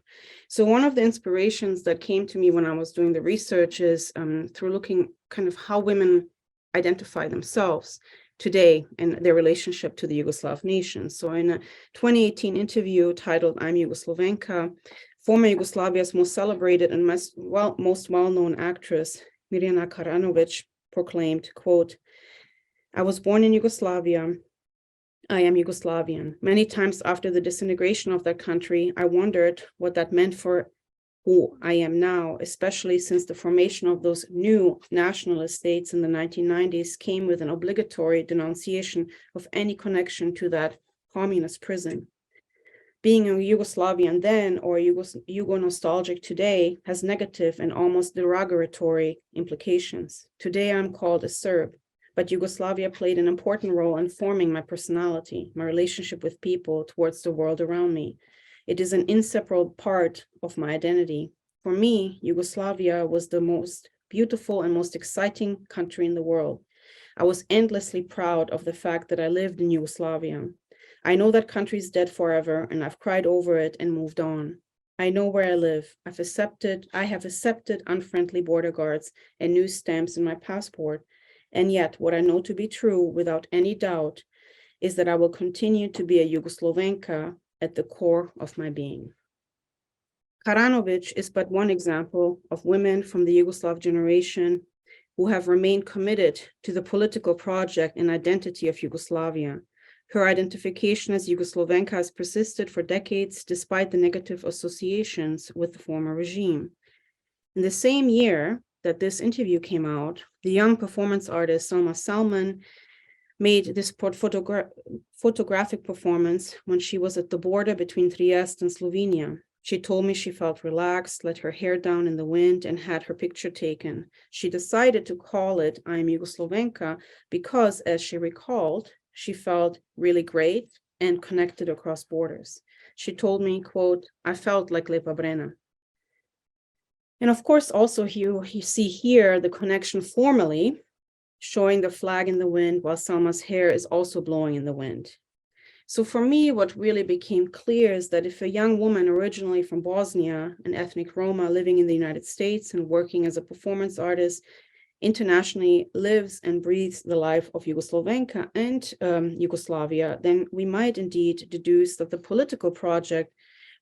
So one of the inspirations that came to me when I was doing the research is through looking kind of how women identify themselves today and their relationship to the Yugoslav nation. So in a 2018 interview titled I'm Jugoslovenka, former Yugoslavia's most celebrated and most well-known actress, Marina Abramovic, proclaimed, quote, "I was born in Yugoslavia. I am Yugoslavian. Many times after the disintegration of that country, I wondered what that meant for who I am now, especially since the formation of those new nationalist states in the 1990s came with an obligatory denunciation of any connection to that communist prison. Being a Yugoslavian then or Yugo-nostalgic today has negative and almost derogatory implications. Today I'm called a Serb, but Yugoslavia played an important role in forming my personality, my relationship with people towards the world around me. It is an inseparable part of my identity. For me, Yugoslavia was the most beautiful and most exciting country in the world. I was endlessly proud of the fact that I lived in Yugoslavia. I know that country is dead forever, and I've cried over it and moved on. I know where I live. I have accepted unfriendly border guards and new stamps in my passport. And yet, what I know to be true without any doubt is that I will continue to be a Jugoslovenka at the core of my being. Karanovic is but one example of women from the Yugoslav generation who have remained committed to the political project and identity of Yugoslavia. Her identification as Jugoslovenka has persisted for decades despite the negative associations with the former regime. In the same year that this interview came out, the young performance artist Selman made this photographic performance when she was at the border between Trieste and Slovenia. She told me she felt relaxed, let her hair down in the wind, and had her picture taken. She decided to call it I Am Jugoslovenka because, as she recalled, she felt really great and connected across borders. She told me, quote, I felt like Lepa Brena. And of course, also you see here the connection formally showing the flag in the wind while Selma's hair is also blowing in the wind. So for me, what really became clear is that if a young woman originally from Bosnia, an ethnic Roma living in the United States and working as a performance artist, internationally lives and breathes the life of Jugoslovenka and Yugoslavia, then we might indeed deduce that the political project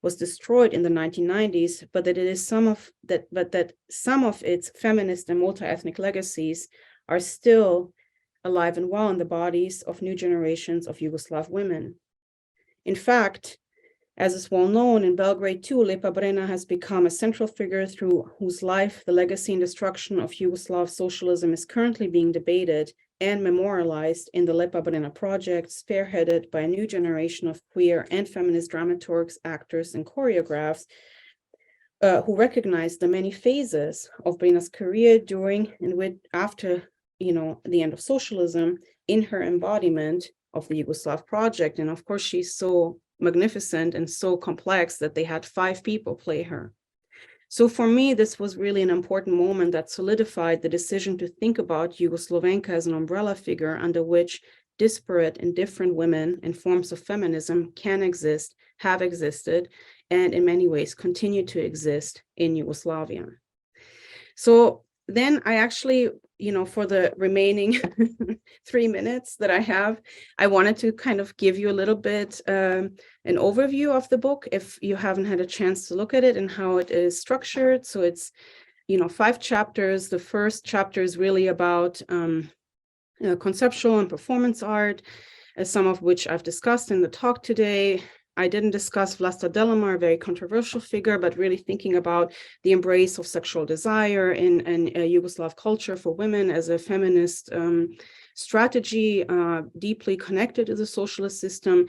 was destroyed in the 1990s, but that some of its feminist and multi-ethnic legacies are still alive and well in the bodies of new generations of Yugoslav women. In fact, as is well known, in Belgrade too, Lepa Brena has become a central figure through whose life the legacy and destruction of Yugoslav socialism is currently being debated and memorialized in the Lepa Brena project, spearheaded by a new generation of queer and feminist dramaturgs, actors, and choreographers who recognize the many phases of Brena's career during and after the end of socialism in her embodiment of the Yugoslav project. And of course, she's so magnificent and so complex that they had 5 people play her. So for me, this was really an important moment that solidified the decision to think about Jugoslovenka as an umbrella figure under which disparate and different women and forms of feminism can exist, have existed, and in many ways continue to exist in Yugoslavia. So then I actually, for the remaining 3 minutes that I have, I wanted to kind of give you a little bit an overview of the book if you haven't had a chance to look at it and how it is structured. So it's, 5 chapters. The first chapter is really about conceptual and performance art, some of which I've discussed in the talk today. I didn't discuss Vlasta Delimar, a very controversial figure, but really thinking about the embrace of sexual desire in Yugoslav culture for women as a feminist strategy, deeply connected to the socialist system.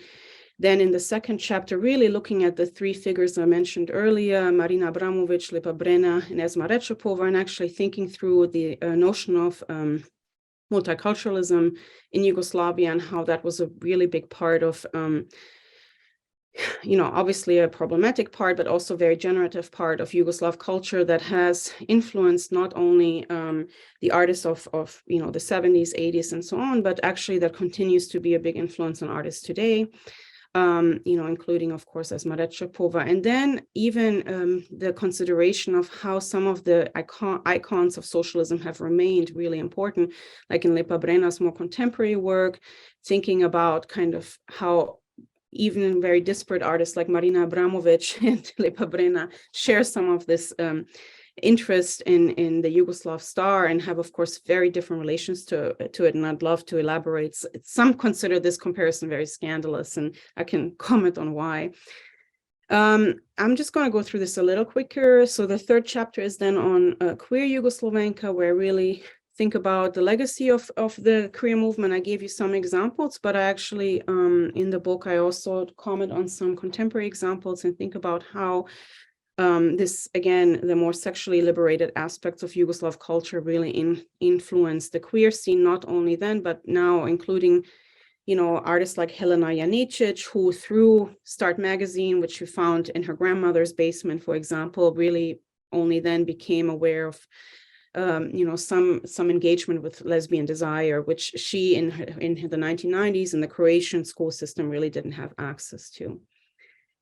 Then in the second chapter, really looking at the 3 figures I mentioned earlier, Marina Abramovic, Lepa Brena, and Esma Redzepova, and actually thinking through the notion of multiculturalism in Yugoslavia and how that was a really big part of obviously a problematic part, but also very generative part of Yugoslav culture that has influenced not only the artists of the 70s, 80s, and so on, but actually that continues to be a big influence on artists today, including, of course, Esma Redzepova. And then even the consideration of how some of the icons of socialism have remained really important, like in Lepa Brena's more contemporary work, thinking about kind of how even very disparate artists like Marina Abramovic and Lepa Brena share some of this interest in the Yugoslav star and have, of course, very different relations to it. And I'd love to elaborate. Some consider this comparison very scandalous, and I can comment on why. I'm just going to go through this a little quicker. So the third chapter is then on queer Jugoslovenka, where I really think about the legacy of the queer movement. I gave you some examples, but I actually, in the book, I also comment on some contemporary examples and think about how this, again, the more sexually liberated aspects of Yugoslav culture really influenced the queer scene, not only then, but now, including, you know, artists like Helena Janecic, who through Start magazine, which she found in her grandmother's basement, for example, really only then became aware of, you know, some engagement with lesbian desire, which she in the 1990s in the Croatian school system really didn't have access to.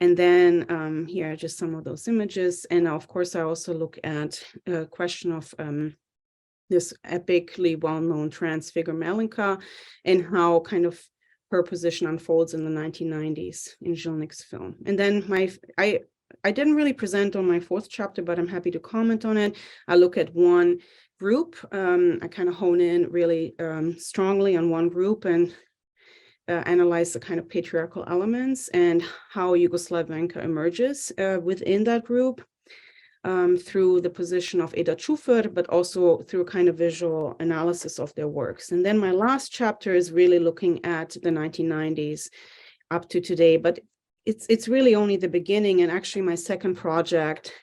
And then here are just some of those images. And of course, I also look at a question of this epically well-known trans figure Melinka and how kind of her position unfolds in the 1990s in Žilnik's film. And then I didn't really present on my fourth chapter, but I'm happy to comment on it. I look at one group. I kind of hone in really strongly on one group and analyze the kind of patriarchal elements and how Jugoslovenka emerges within that group through the position of Eda Čufer, but also through a kind of visual analysis of their works. And then my last chapter is really looking at the 1990s up to today, but it's really only the beginning. And actually my second project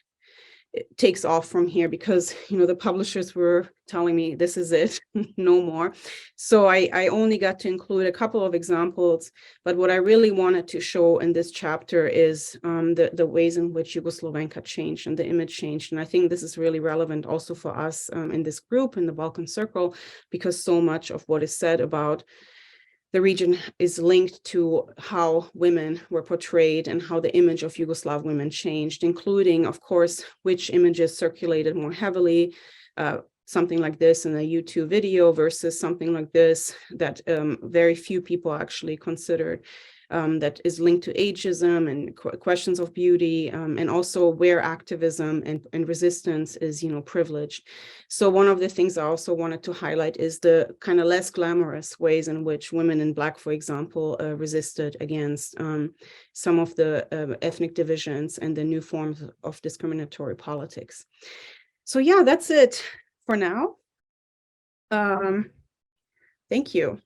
takes off from here because, you know, the publishers were telling me this is it, no more. So I only got to include a couple of examples, but what I really wanted to show in this chapter is the ways in which Jugoslovenka changed and the image changed. And I think this is really relevant also for us in this group, in the Balkan Circle, because so much of what is said about the region is linked to how women were portrayed and how the image of Yugoslav women changed, including, of course, which images circulated more heavily, something like this in a YouTube video versus something like this that very few people actually considered, that is linked to ageism and questions of beauty, and also where activism and resistance is, you know, privileged. So one of the things I also wanted to highlight is the kind of less glamorous ways in which women in Black, for example, resisted against some of the ethnic divisions and the new forms of discriminatory politics. So yeah, that's it for now. Thank you.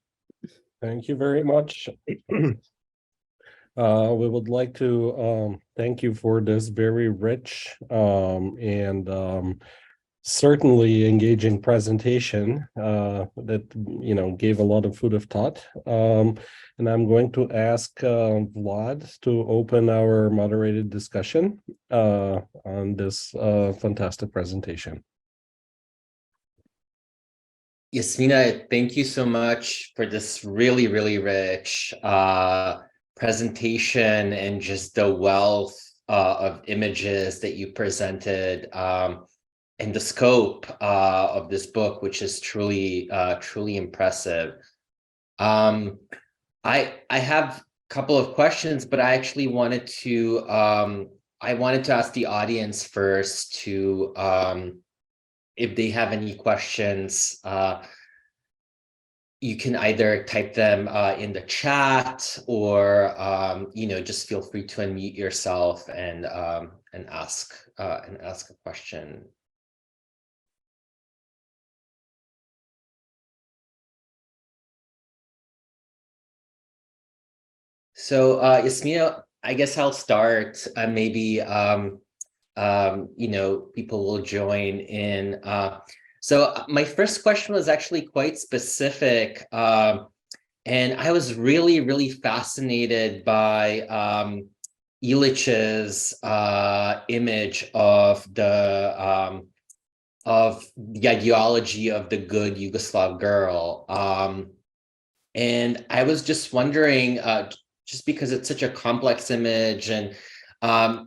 Thank you very much. We would like to thank you for this very rich and certainly engaging presentation that, you know, gave a lot of food of thought. And I'm going to ask Vlad to open our moderated discussion on this fantastic presentation. Jasmina, thank you so much for this really, really rich presentation and just the wealth of images that you presented and the scope of this book, which is truly, truly impressive. I have a couple of questions, but I actually wanted to ask the audience first to if they have any questions. You can either type them in the chat or you know, just feel free to unmute yourself and ask a question. So Jasmina, I guess I'll start. Maybe you know, people will join in. So my first question was actually quite specific, and I was really, really fascinated by Ilic's image of the ideology of the good Yugoslav girl, and I was just wondering, just because it's such a complex image, and I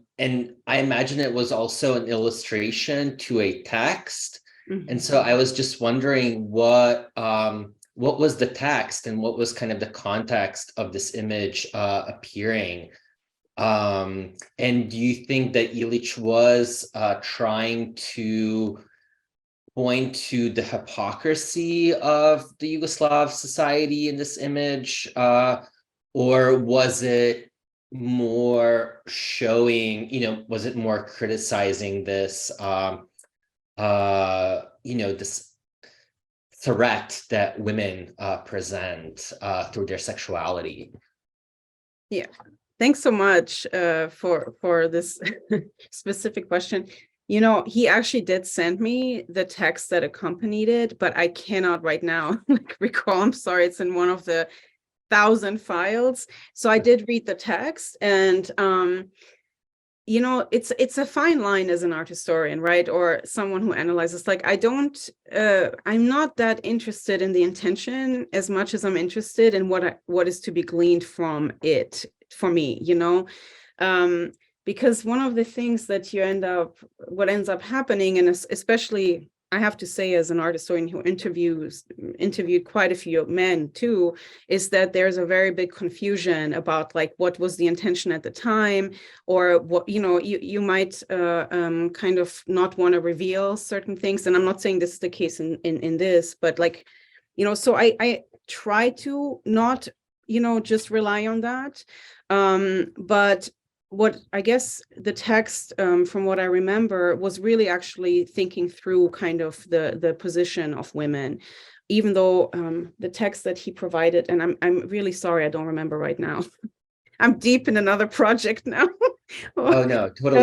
imagine it was also an illustration to a text. And so I was just wondering what was the text and what was kind of the context of this image appearing? And do you think that Ilic was trying to point to the hypocrisy of the Yugoslav society in this image? Or was it more showing, you know, was it more criticizing this you know, this threat that women present through their sexuality. Yeah, thanks so much for this specific question. You know, he actually did send me the text that accompanied it, but I cannot right now like recall. I'm sorry, it's in one of the 1,000 files. So I did read the text, and you know, it's a fine line as an art historian, right? Or someone who analyzes. Like, I'm not that interested in the intention as much as I'm interested in what is to be gleaned from it for me, you know? Because one of the things that what ends up happening, and especially I have to say, as an art historian who interviewed quite a few men too, is that there's a very big confusion about like what was the intention at the time, or what, you know, you might kind of not want to reveal certain things. And I'm not saying this is the case in this, but like, you know, so I try to not, you know, just rely on that. But what I guess the text, from what I remember, was really actually thinking through kind of the position of women, even though the text that he provided, and I'm really sorry, I don't remember right now. I'm deep in another project now. Oh no, totally.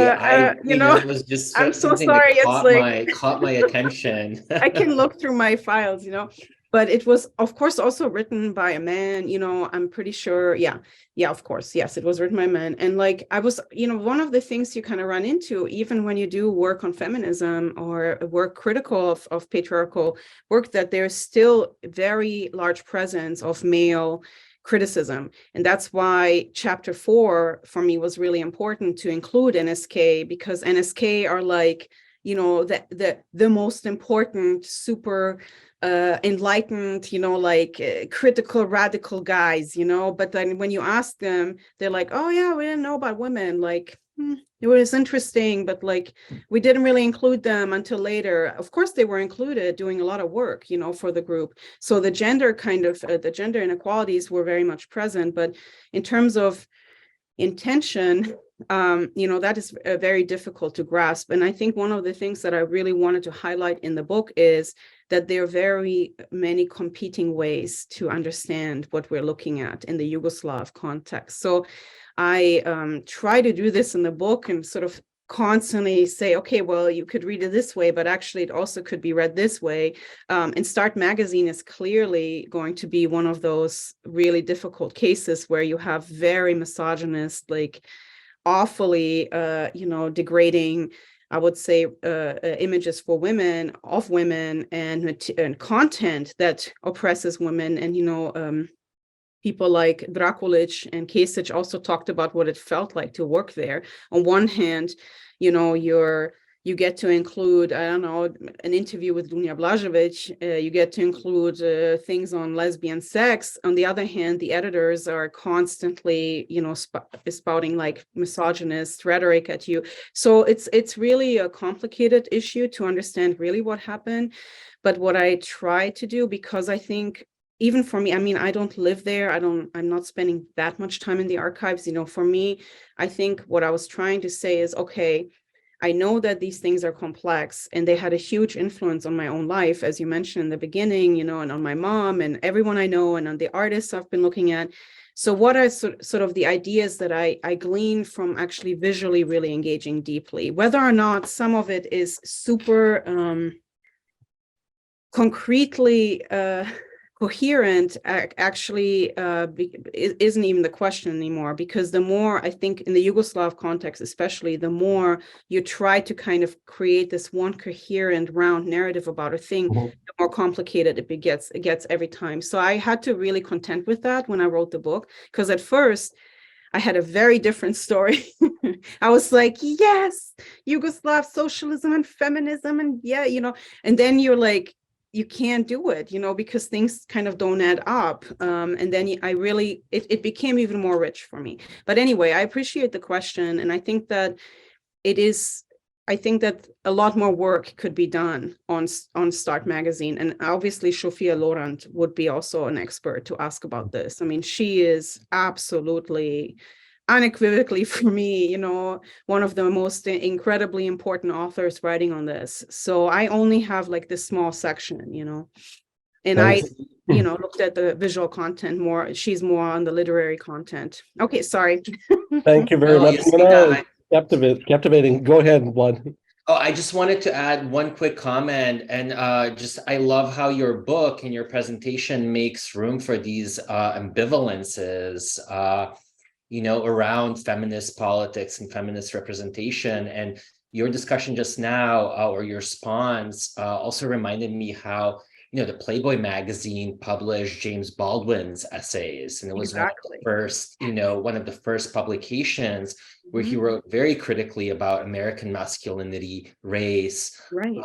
You know, It was just I'm so something sorry. that It's like caught my attention. I can look through my files, you know, but it was, of course, also written by a man, you know, I'm pretty sure. Yeah, of course. Yes, it was written by a man. And like, I was, you know, one of the things you kind of run into, even when you do work on feminism or work critical of patriarchal work, that there's still very large presence of male criticism. And that's why chapter 4 for me was really important to include NSK, because NSK are like, you know, the most important, super enlightened, you know, like critical, radical guys, you know. But then when you ask them, they're like, oh yeah, we didn't know about women. Like, it was interesting, but like, we didn't really include them until later. Of course, they were included doing a lot of work, you know, for the group. So the gender kind of, the gender inequalities were very much present. But in terms of intention, you know, that is very difficult to grasp. And I think one of the things that I really wanted to highlight in the book is that there are very many competing ways to understand what we're looking at in the Yugoslav context. So I try to do this in the book and sort of constantly say, okay, well, you could read it this way, but actually it also could be read this way. And Start magazine is clearly going to be one of those really difficult cases where you have very misogynist, like awfully, you know, degrading, I would say, images for women, of women, and content that oppresses women. And, you know, people like Drakulic and Kesic also talked about what it felt like to work there. On one hand, you know, you get to include, I don't know, an interview with Dunja Blažević, you get to include things on lesbian sex. On the other hand, the editors are constantly, you know, spouting like misogynist rhetoric at you. So it's really a complicated issue to understand really what happened. But what I try to do, because I think, even for me, I mean, I don't live there. I'm not spending that much time in the archives. You know, for me, I think what I was trying to say is, okay, I know that these things are complex and they had a huge influence on my own life, as you mentioned in the beginning, you know, and on my mom and everyone I know, and on the artists I've been looking at. So what are sort of the ideas that I glean from actually visually really engaging deeply, whether or not some of it is super concretely coherent, actually isn't even the question anymore, because the more, I think in the Yugoslav context especially, the more you try to kind of create this one coherent round narrative about a thing, the more complicated it gets every time. So I had to really contend with that when I wrote the book, because at first I had a very different story. I was like, yes, Yugoslav socialism and feminism, and yeah, you know, and then you're like, you can't do it, you know, because things kind of don't add up. And then it became even more rich for me. But anyway, I appreciate the question. And I think that a lot more work could be done on Start magazine. And obviously, Sofia Lorand would be also an expert to ask about this. I mean, she is absolutely, unequivocally for me, you know, one of the most incredibly important authors writing on this. So I only have like this small section, you know. And Thanks. I looked at the visual content more. She's more on the literary content. Okay, sorry. Thank you very No, much. Jasmina, Captivating. Go ahead, Vlad. Oh, I just wanted to add one quick comment, and I love how your book and your presentation makes room for these ambivalences, around feminist politics and feminist representation. And your discussion just now, or your response, also reminded me how the Playboy magazine published James Baldwin's essays, and it was Exactly. one of the first publications where he wrote very critically about American masculinity, race, Right.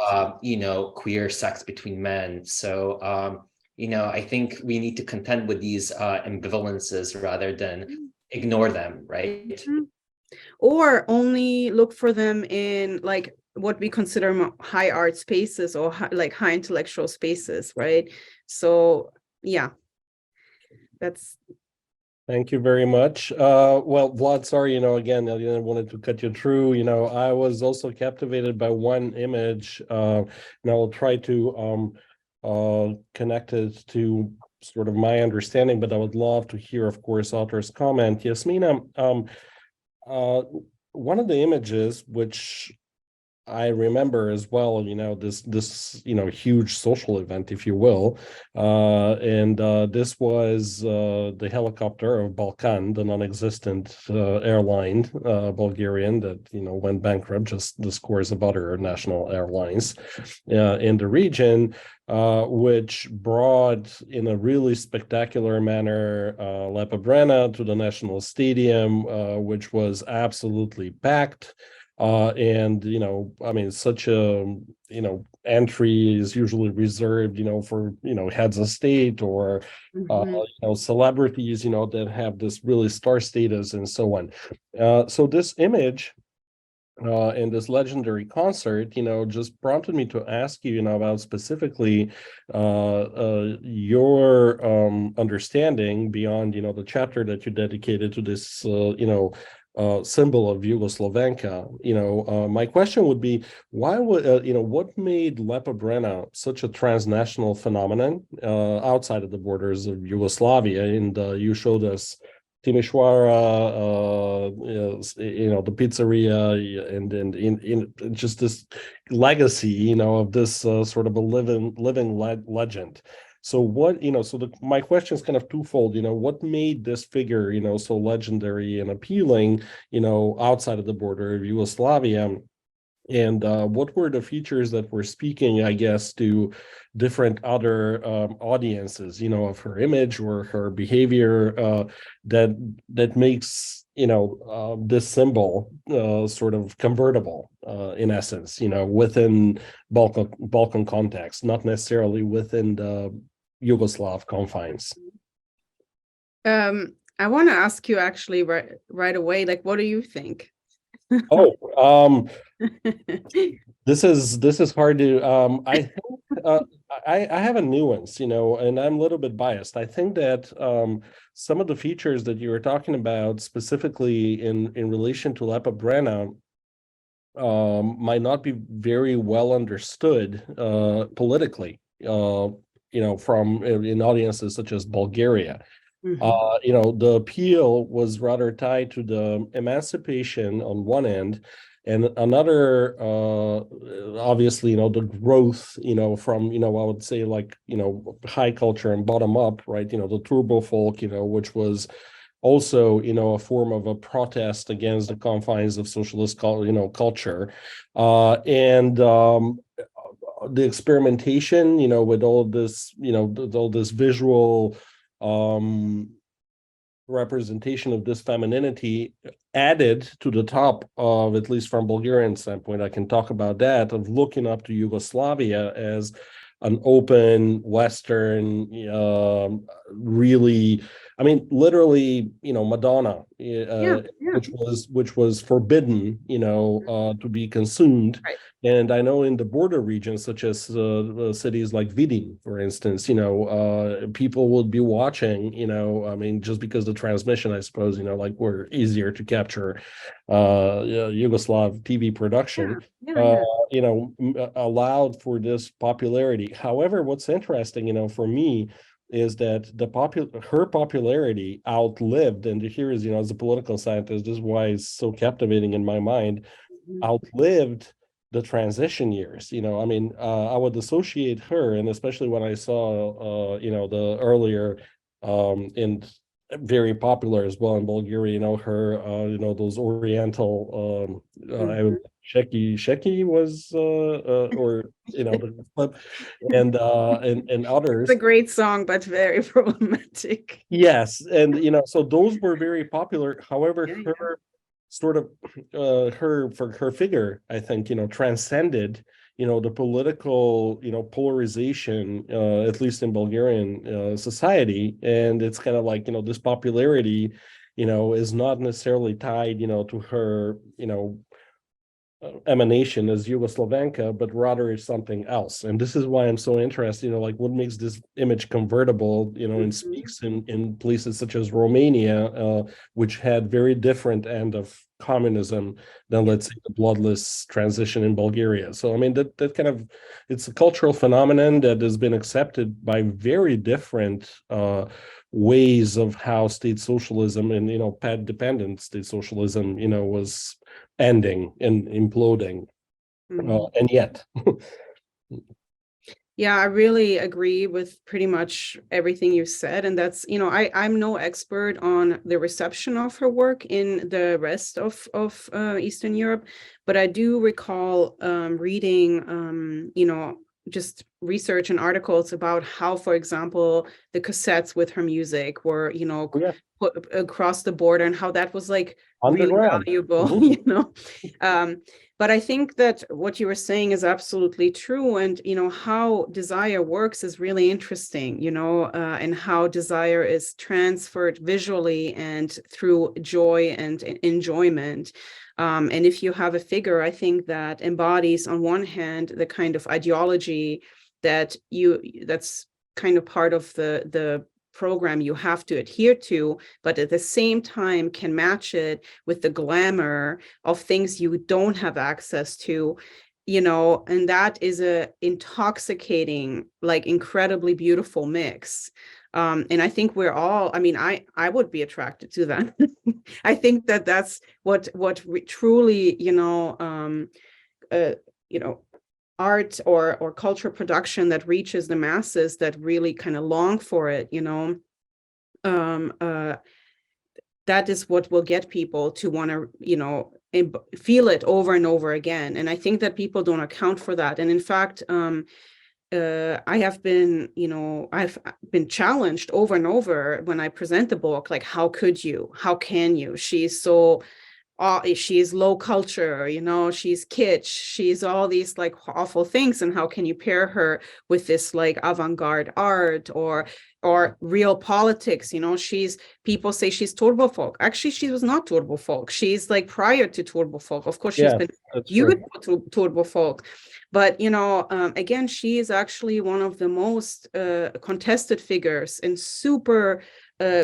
queer sex between men. So, I think we need to contend with these ambivalences rather than ignore them, right? Or only look for them in like what we consider high art spaces or high intellectual spaces, right? So yeah, that's. Thank you very much. Well, Vlad, sorry, again, I didn't wanted to cut you through. I was also captivated by one image, and I will try to connect it to sort of my understanding, but I would love to hear, of course, author's comment. Jasmina, one of the images which I remember as well, this huge social event, if you will, and this was the helicopter of Balkan, the non-existent airline, Bulgarian, that went bankrupt. Just the scores of other national airlines in the region, which brought in a really spectacular manner Lepa Brena to the national stadium, which was absolutely packed. And such a entry is usually reserved for heads of state or celebrities that have this really star status and so on. So this image in this legendary concert just prompted me to ask you about specifically your understanding beyond the chapter that you dedicated to this symbol of Jugoslovenka. My question would be, why would what made Lepa Brena such a transnational phenomenon outside of the borders of Yugoslavia? And you showed us Timișoara, the pizzeria, and in just this legacy, of this sort of a living legend. So my question is kind of twofold. What made this figure, so legendary and appealing, outside of the border of Yugoslavia? And what were the features that were speaking, I guess, to different other audiences, of her image or her behavior that makes this symbol sort of convertible in essence, within Balkan context, not necessarily within the Yugoslav confines. I want to ask you actually right away, like, what do you think? This is hard to I think I have a nuance, and I'm a little bit biased. I think that some of the features that you were talking about specifically in relation to Lepa Brena might not be very well understood politically, from in audiences such as Bulgaria. The appeal was rather tied to the emancipation on one end, and another, obviously, the growth, from, I would say, like, high culture and bottom up, right? The turbo folk, which was also, a form of a protest against the confines of socialist, culture, and the experimentation, with all this, all this visual representation of this femininity added to the top of, at least from Bulgarian standpoint, I can talk about that, of looking up to Yugoslavia as an open Western, really I mean, literally, Madonna, Yeah. which was forbidden, to be consumed. Right. And I know in the border regions, such as cities like Vidin, for instance, people would be watching, I mean, just because the transmission, I suppose, like were easier to capture Yugoslav TV production, Yeah. allowed for this popularity. However, what's interesting, for me, is that her popularity outlived, and here is, as a political scientist, this is why it's so captivating in my mind, outlived the transition years. I mean, I would associate her, and especially when I saw, the earlier, and very popular as well in Bulgaria, her, those Oriental, Sheki was, or, the clip, and It's a others. great song, but very problematic. Yes, and so those were very popular. However, Yeah. her sort of her figure, I think, transcended, the political, polarization, at least in Bulgarian society. And it's kind of like, this popularity, is not necessarily tied, to her, emanation as Jugoslovenka, but rather is something else. And this is why I'm so interested, like what makes this image convertible, and speaks in places such as Romania, which had very different end of communism than, let's say, the bloodless transition in Bulgaria. So I mean, that kind of, it's a cultural phenomenon that has been accepted by very different ways of how state socialism and, pad dependent state socialism, was ending and imploding. And yet. Yeah, I really agree with pretty much everything you said. And that's, I'm no expert on the reception of her work in the rest of Eastern Europe, but I do recall reading, just research and articles about how, for example, the cassettes with her music were, put across the border, and how that was like really valuable, But I think that what you were saying is absolutely true. And, how desire works is really interesting, and how desire is transferred visually and through joy and enjoyment. And if you have a figure, I think that embodies, on one hand, the kind of ideology that's kind of part of the program you have to adhere to, but at the same time can match it with the glamour of things you don't have access to, and that is a intoxicating, like incredibly beautiful mix. And I think we're all, I mean, I would be attracted to that. I think that that's what truly, art or culture production that reaches the masses, that really kind of long for it, that is what will get people to want to, feel it over and over again. And I think that people don't account for that. And in fact, I have been, I've been challenged over and over when I present the book, like, how can you? She's so, she's low culture, she's kitsch, she's all these like awful things. And how can you pair her with this like avant-garde art or real politics? People say she's turbo folk. Actually, she was not turbo folk. She's like prior to turbo folk. Of course, she's been used to turbo folk. But, again, she is actually one of the most contested figures and super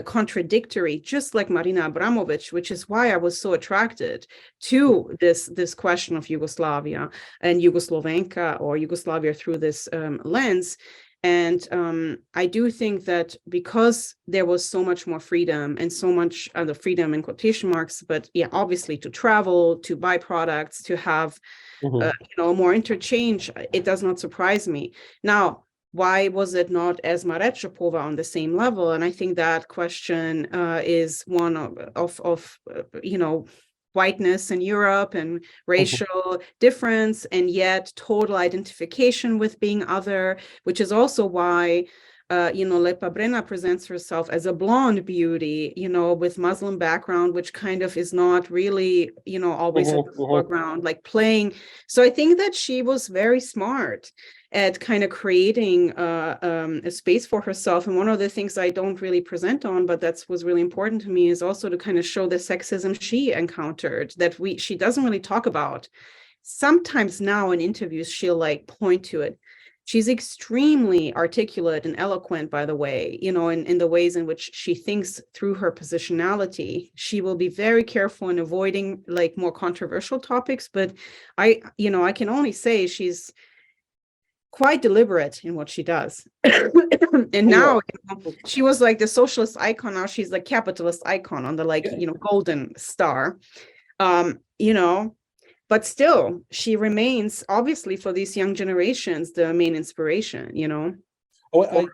contradictory, just like Marina Abramovic, which is why I was so attracted to this question of Yugoslavia and Jugoslovenka, or Yugoslavia, through this lens. And I do think that because there was so much more freedom, and so much the freedom in quotation marks, but yeah, obviously to travel, to buy products, to have more interchange, it does not surprise me. Now, why was it not Esma Redzepova on the same level? And I think that question is one of whiteness in Europe and racial difference, and yet total identification with being other, which is also why Lepa Brena presents herself as a blonde beauty, with Muslim background, which kind of is not really, always in the foreground, like playing. So I think that she was very smart at kind of creating a space for herself. And one of the things I don't really present on, but that was really important to me, is also to kind of show the sexism she encountered that she doesn't really talk about. Sometimes now in interviews, she'll like point to it. She's extremely articulate and eloquent, by the way, in the ways in which she thinks through her positionality. She will be very careful in avoiding like more controversial topics, but I can only say she's quite deliberate in what she does. And now she was like the socialist icon. Now she's the capitalist icon on the golden star. But still, she remains, obviously, for these young generations, the main inspiration, Oh, I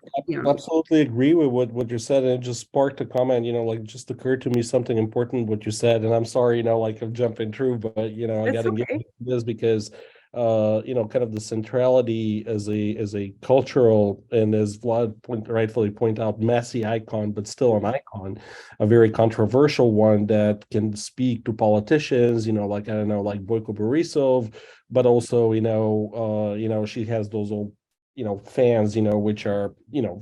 absolutely agree with what you said, and it just sparked a comment, just occurred to me something important what you said, and I'm sorry, I'm jumping through, but I got to get into this because kind of the centrality as a cultural, and as Vlad rightfully point out, messy icon, but still an icon, a very controversial one that can speak to politicians, like Boyko Borisov, but also, she has those old fans, which are,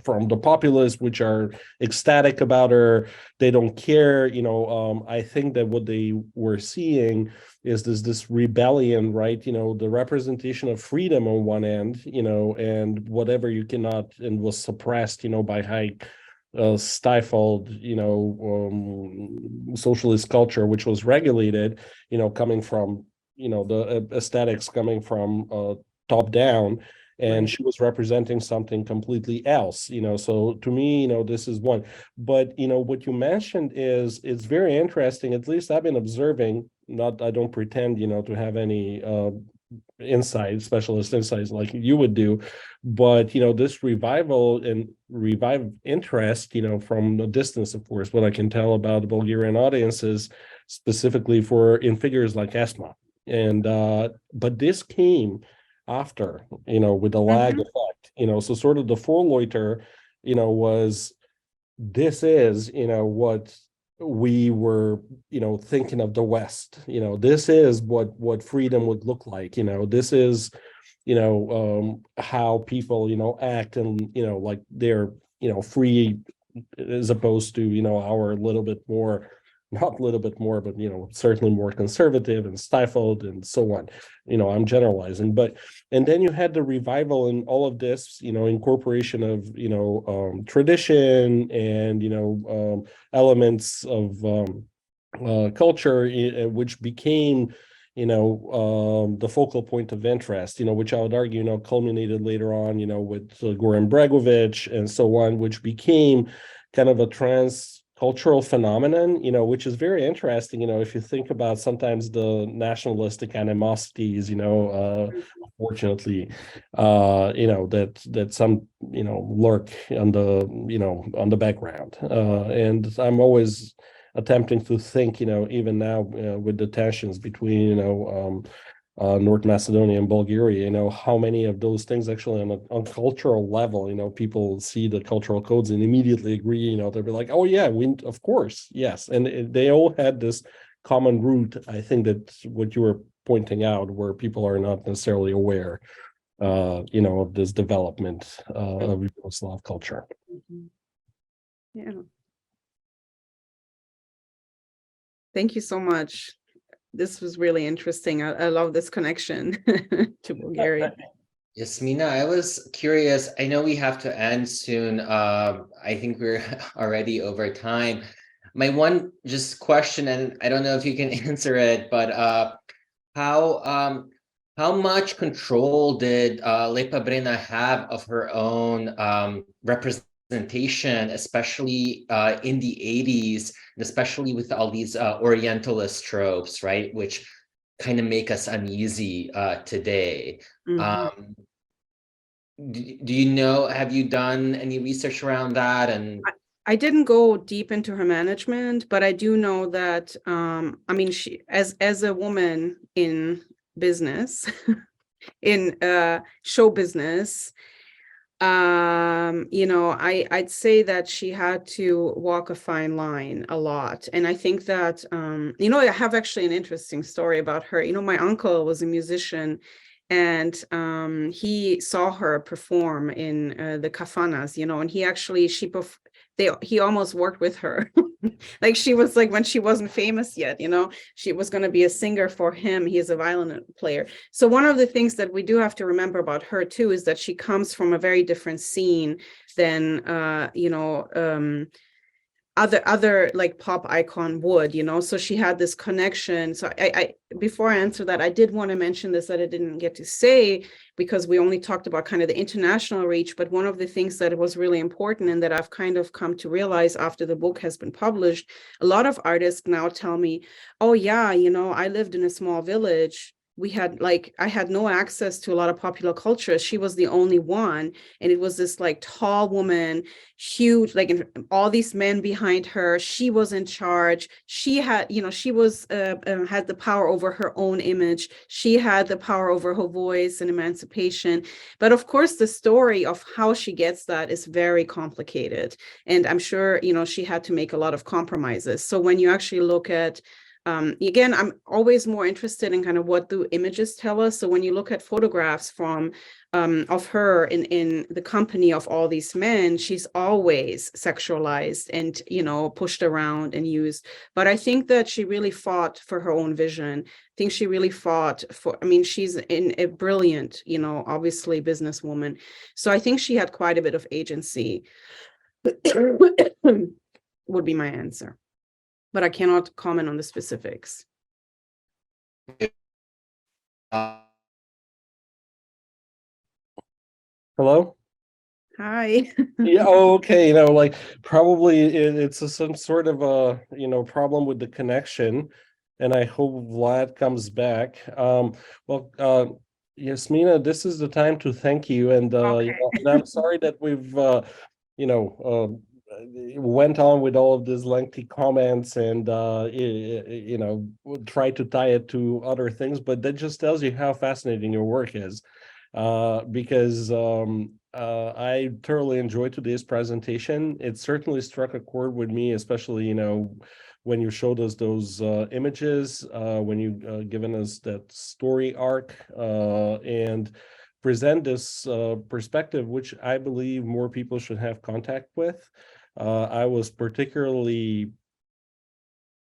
from the populace, which are ecstatic about her. They don't care, I think that what they were seeing is this rebellion, right? The representation of freedom on one end, and whatever you cannot, and was suppressed, by high stifled, socialist culture, which was regulated, coming from, the aesthetics coming from top down. And she was representing something completely else, so to me, this is one. But, what you mentioned is, it's very interesting. At least I've been observing, I don't pretend, to have any specialist insights like you would do, but, this revival and revived interest, from a distance, of course, what I can tell about the Bulgarian audiences, specifically in figures like Esma. And, but this came after, with a lag effect, so sort of the Vorläufer, was, this is, what we were, thinking of the West, this is what freedom would look like, this is, how people, act, and, like they're, free, as opposed to, our little bit more, not a little bit more, but, certainly more conservative and stifled and so on. I'm generalizing, and then you had the revival in all of this, incorporation of, tradition and, elements of culture, which became, the focal point of interest, which I would argue, culminated later on, with Goran Bregovic and so on, which became kind of a cultural phenomenon, which is very interesting, if you think about sometimes the nationalistic animosities, unfortunately, that some, lurk on the background. And I'm always attempting to think, even now, with the tensions between, North Macedonia and Bulgaria, how many of those things actually on a cultural level, people see the cultural codes and immediately agree, they'll be like, oh yeah, of course, yes. And they all had this common root. I think that's what you were pointing out, where people are not necessarily aware, of this development of Yugoslav culture. Yeah. Thank you so much. This was really interesting. I love this connection to Bulgaria. Jasmina, I was curious. I know we have to end soon. I think we're already over time. My one just question, and I don't know if you can answer it, but how much control did Lepa Brena have of her own representation, especially in the 80s, and especially with all these Orientalist tropes, right, which kind of make us uneasy today. Do you know, have you done any research around that? And I didn't go deep into her management, but I do know that, I mean, she, as a woman in business, in show business, I'd say that she had to walk a fine line a lot. And I think that, I have actually an interesting story about her. My uncle was a musician, and he saw her perform in the kafanas, and he almost worked with her. Like she was like, when she wasn't famous yet, she was going to be a singer for him. He is a violin player. So one of the things that we do have to remember about her too is that she comes from a very different scene than other like pop icon would, so she had this connection. So I before I answer that, I did want to mention this that I didn't get to say, because we only talked about kind of the international reach, but one of the things that was really important and that I've kind of come to realize after the book has been published, a lot of artists now tell me, oh yeah, I lived in a small village. I had no access to a lot of popular culture. She was the only one. And it was this like tall woman, huge, like all these men behind her. She was in charge. She had, she was, had the power over her own image. She had the power over her voice and emancipation. But of course, the story of how she gets that is very complicated. And I'm sure, she had to make a lot of compromises. So when you actually look at, again, I'm always more interested in kind of what do images tell us. So when you look at photographs from of her in the company of all these men, she's always sexualized and pushed around and used. But I think that she really fought for her own vision. I think she really fought for. I mean, she's a brilliant, obviously businesswoman. So I think she had quite a bit of agency. Would be my answer. But I cannot comment on the specifics. Hello? Hi. Yeah, okay, like probably it's some sort of a, problem with the connection, and I hope Vlad comes back. Jasmina, this is the time to thank you, and Okay. and I'm sorry that we've went on with all of these lengthy comments and try to tie it to other things, but that just tells you how fascinating your work is. Because I thoroughly enjoyed today's presentation. It certainly struck a chord with me, especially, when you showed us those images, when you given us that story arc, and present this perspective, which I believe more people should have contact with. I was particularly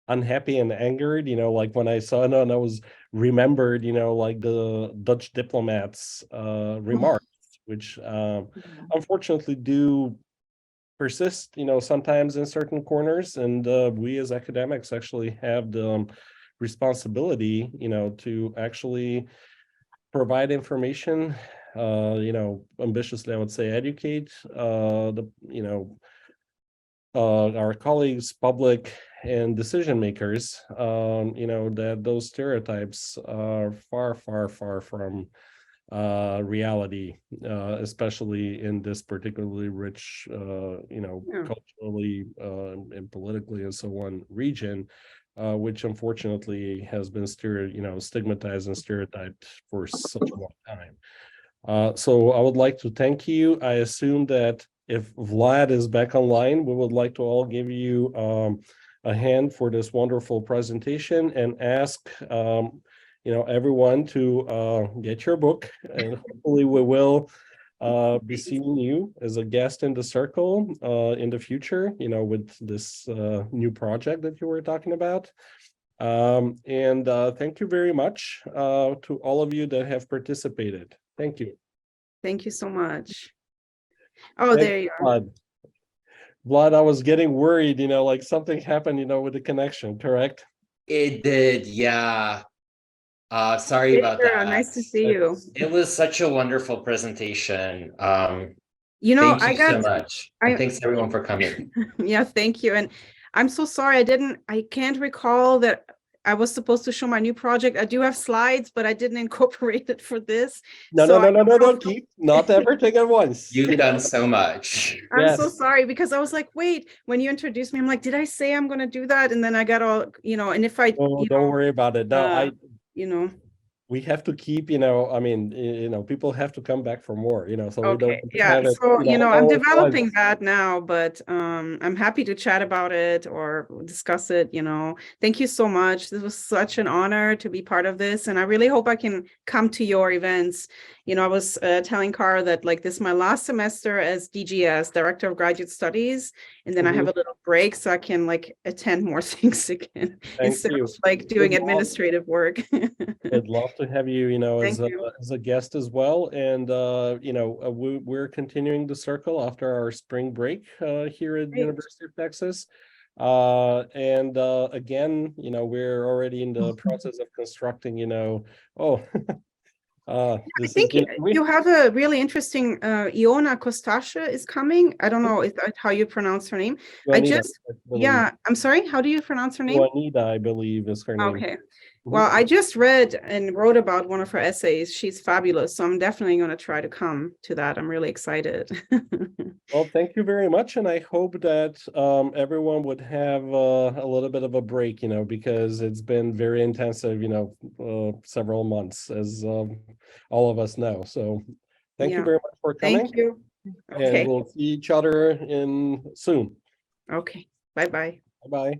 unhappy and angered, like when I saw it, and I was remembered, like the Dutch diplomats' remarks, which unfortunately do persist, sometimes in certain corners, and we as academics actually have the responsibility, to actually provide information, ambitiously, I would say educate our colleagues, public, and decision makers, that those stereotypes are far, far, far from reality, especially in this particularly rich, culturally and politically and so on region, which unfortunately has been stigmatized and stereotyped for such a long time. So I would like to thank you. I assume that if Vlad is back online, we would like to all give you a hand for this wonderful presentation and ask everyone to get your book, and hopefully we will be seeing you as a guest in the circle in the future, with this new project that you were talking about. And thank you very much to all of you that have participated. Thank you. Thank you so much. Oh, Thank there you are. Vlad, I was getting worried, like something happened, with the connection, correct? It did, yeah. Sorry Hey, about girl, that. nice to see you. It was such a wonderful presentation. Thank you so much. And thanks everyone for coming. Yeah, thank you. And I'm so sorry, I can't recall that I was supposed to show my new project. I do have slides, but I didn't incorporate it for this. No, keep not everything at once. You've done so much. I'm so sorry, because I was like, wait, when you introduced me, I'm like, did I say I'm going to do that? And then I got all, and if I, don't worry about it. No, you know, we have to keep, I mean, people have to come back for more, so we don't Okay, yeah, have it, so, I'm all at developing once. that now, but I'm happy to chat about it or discuss it, Thank you so much. This was such an honor to be part of this, and I really hope I can come to your events. I was telling Cara that like this is my last semester as DGS, Director of Graduate Studies, and then I have a little break so I can like attend more things again instead you. of like doing Good luck. administrative work. I'd love to have you, Thank you. as a guest as well. And, we're continuing the circle after our spring break here at Great. University of Texas. And again, we're already in the process of constructing, I this think is you have a really interesting Iona Kostasha is coming. I don't know if that's how you pronounce her name. Juanita, Yeah, I'm sorry. How do you pronounce her name? Juanita, I believe is her name. Okay. Well, I just read and wrote about one of her essays. She's fabulous. So I'm definitely going to try to come to that. I'm really excited. Well, thank you very much, and I hope that everyone would have a little bit of a break, because it's been very intensive, several months, as all of us know. So, thank you Yeah. very much for coming, Thank you. and Okay. we'll see each other in soon. Okay. Bye-bye. Bye bye.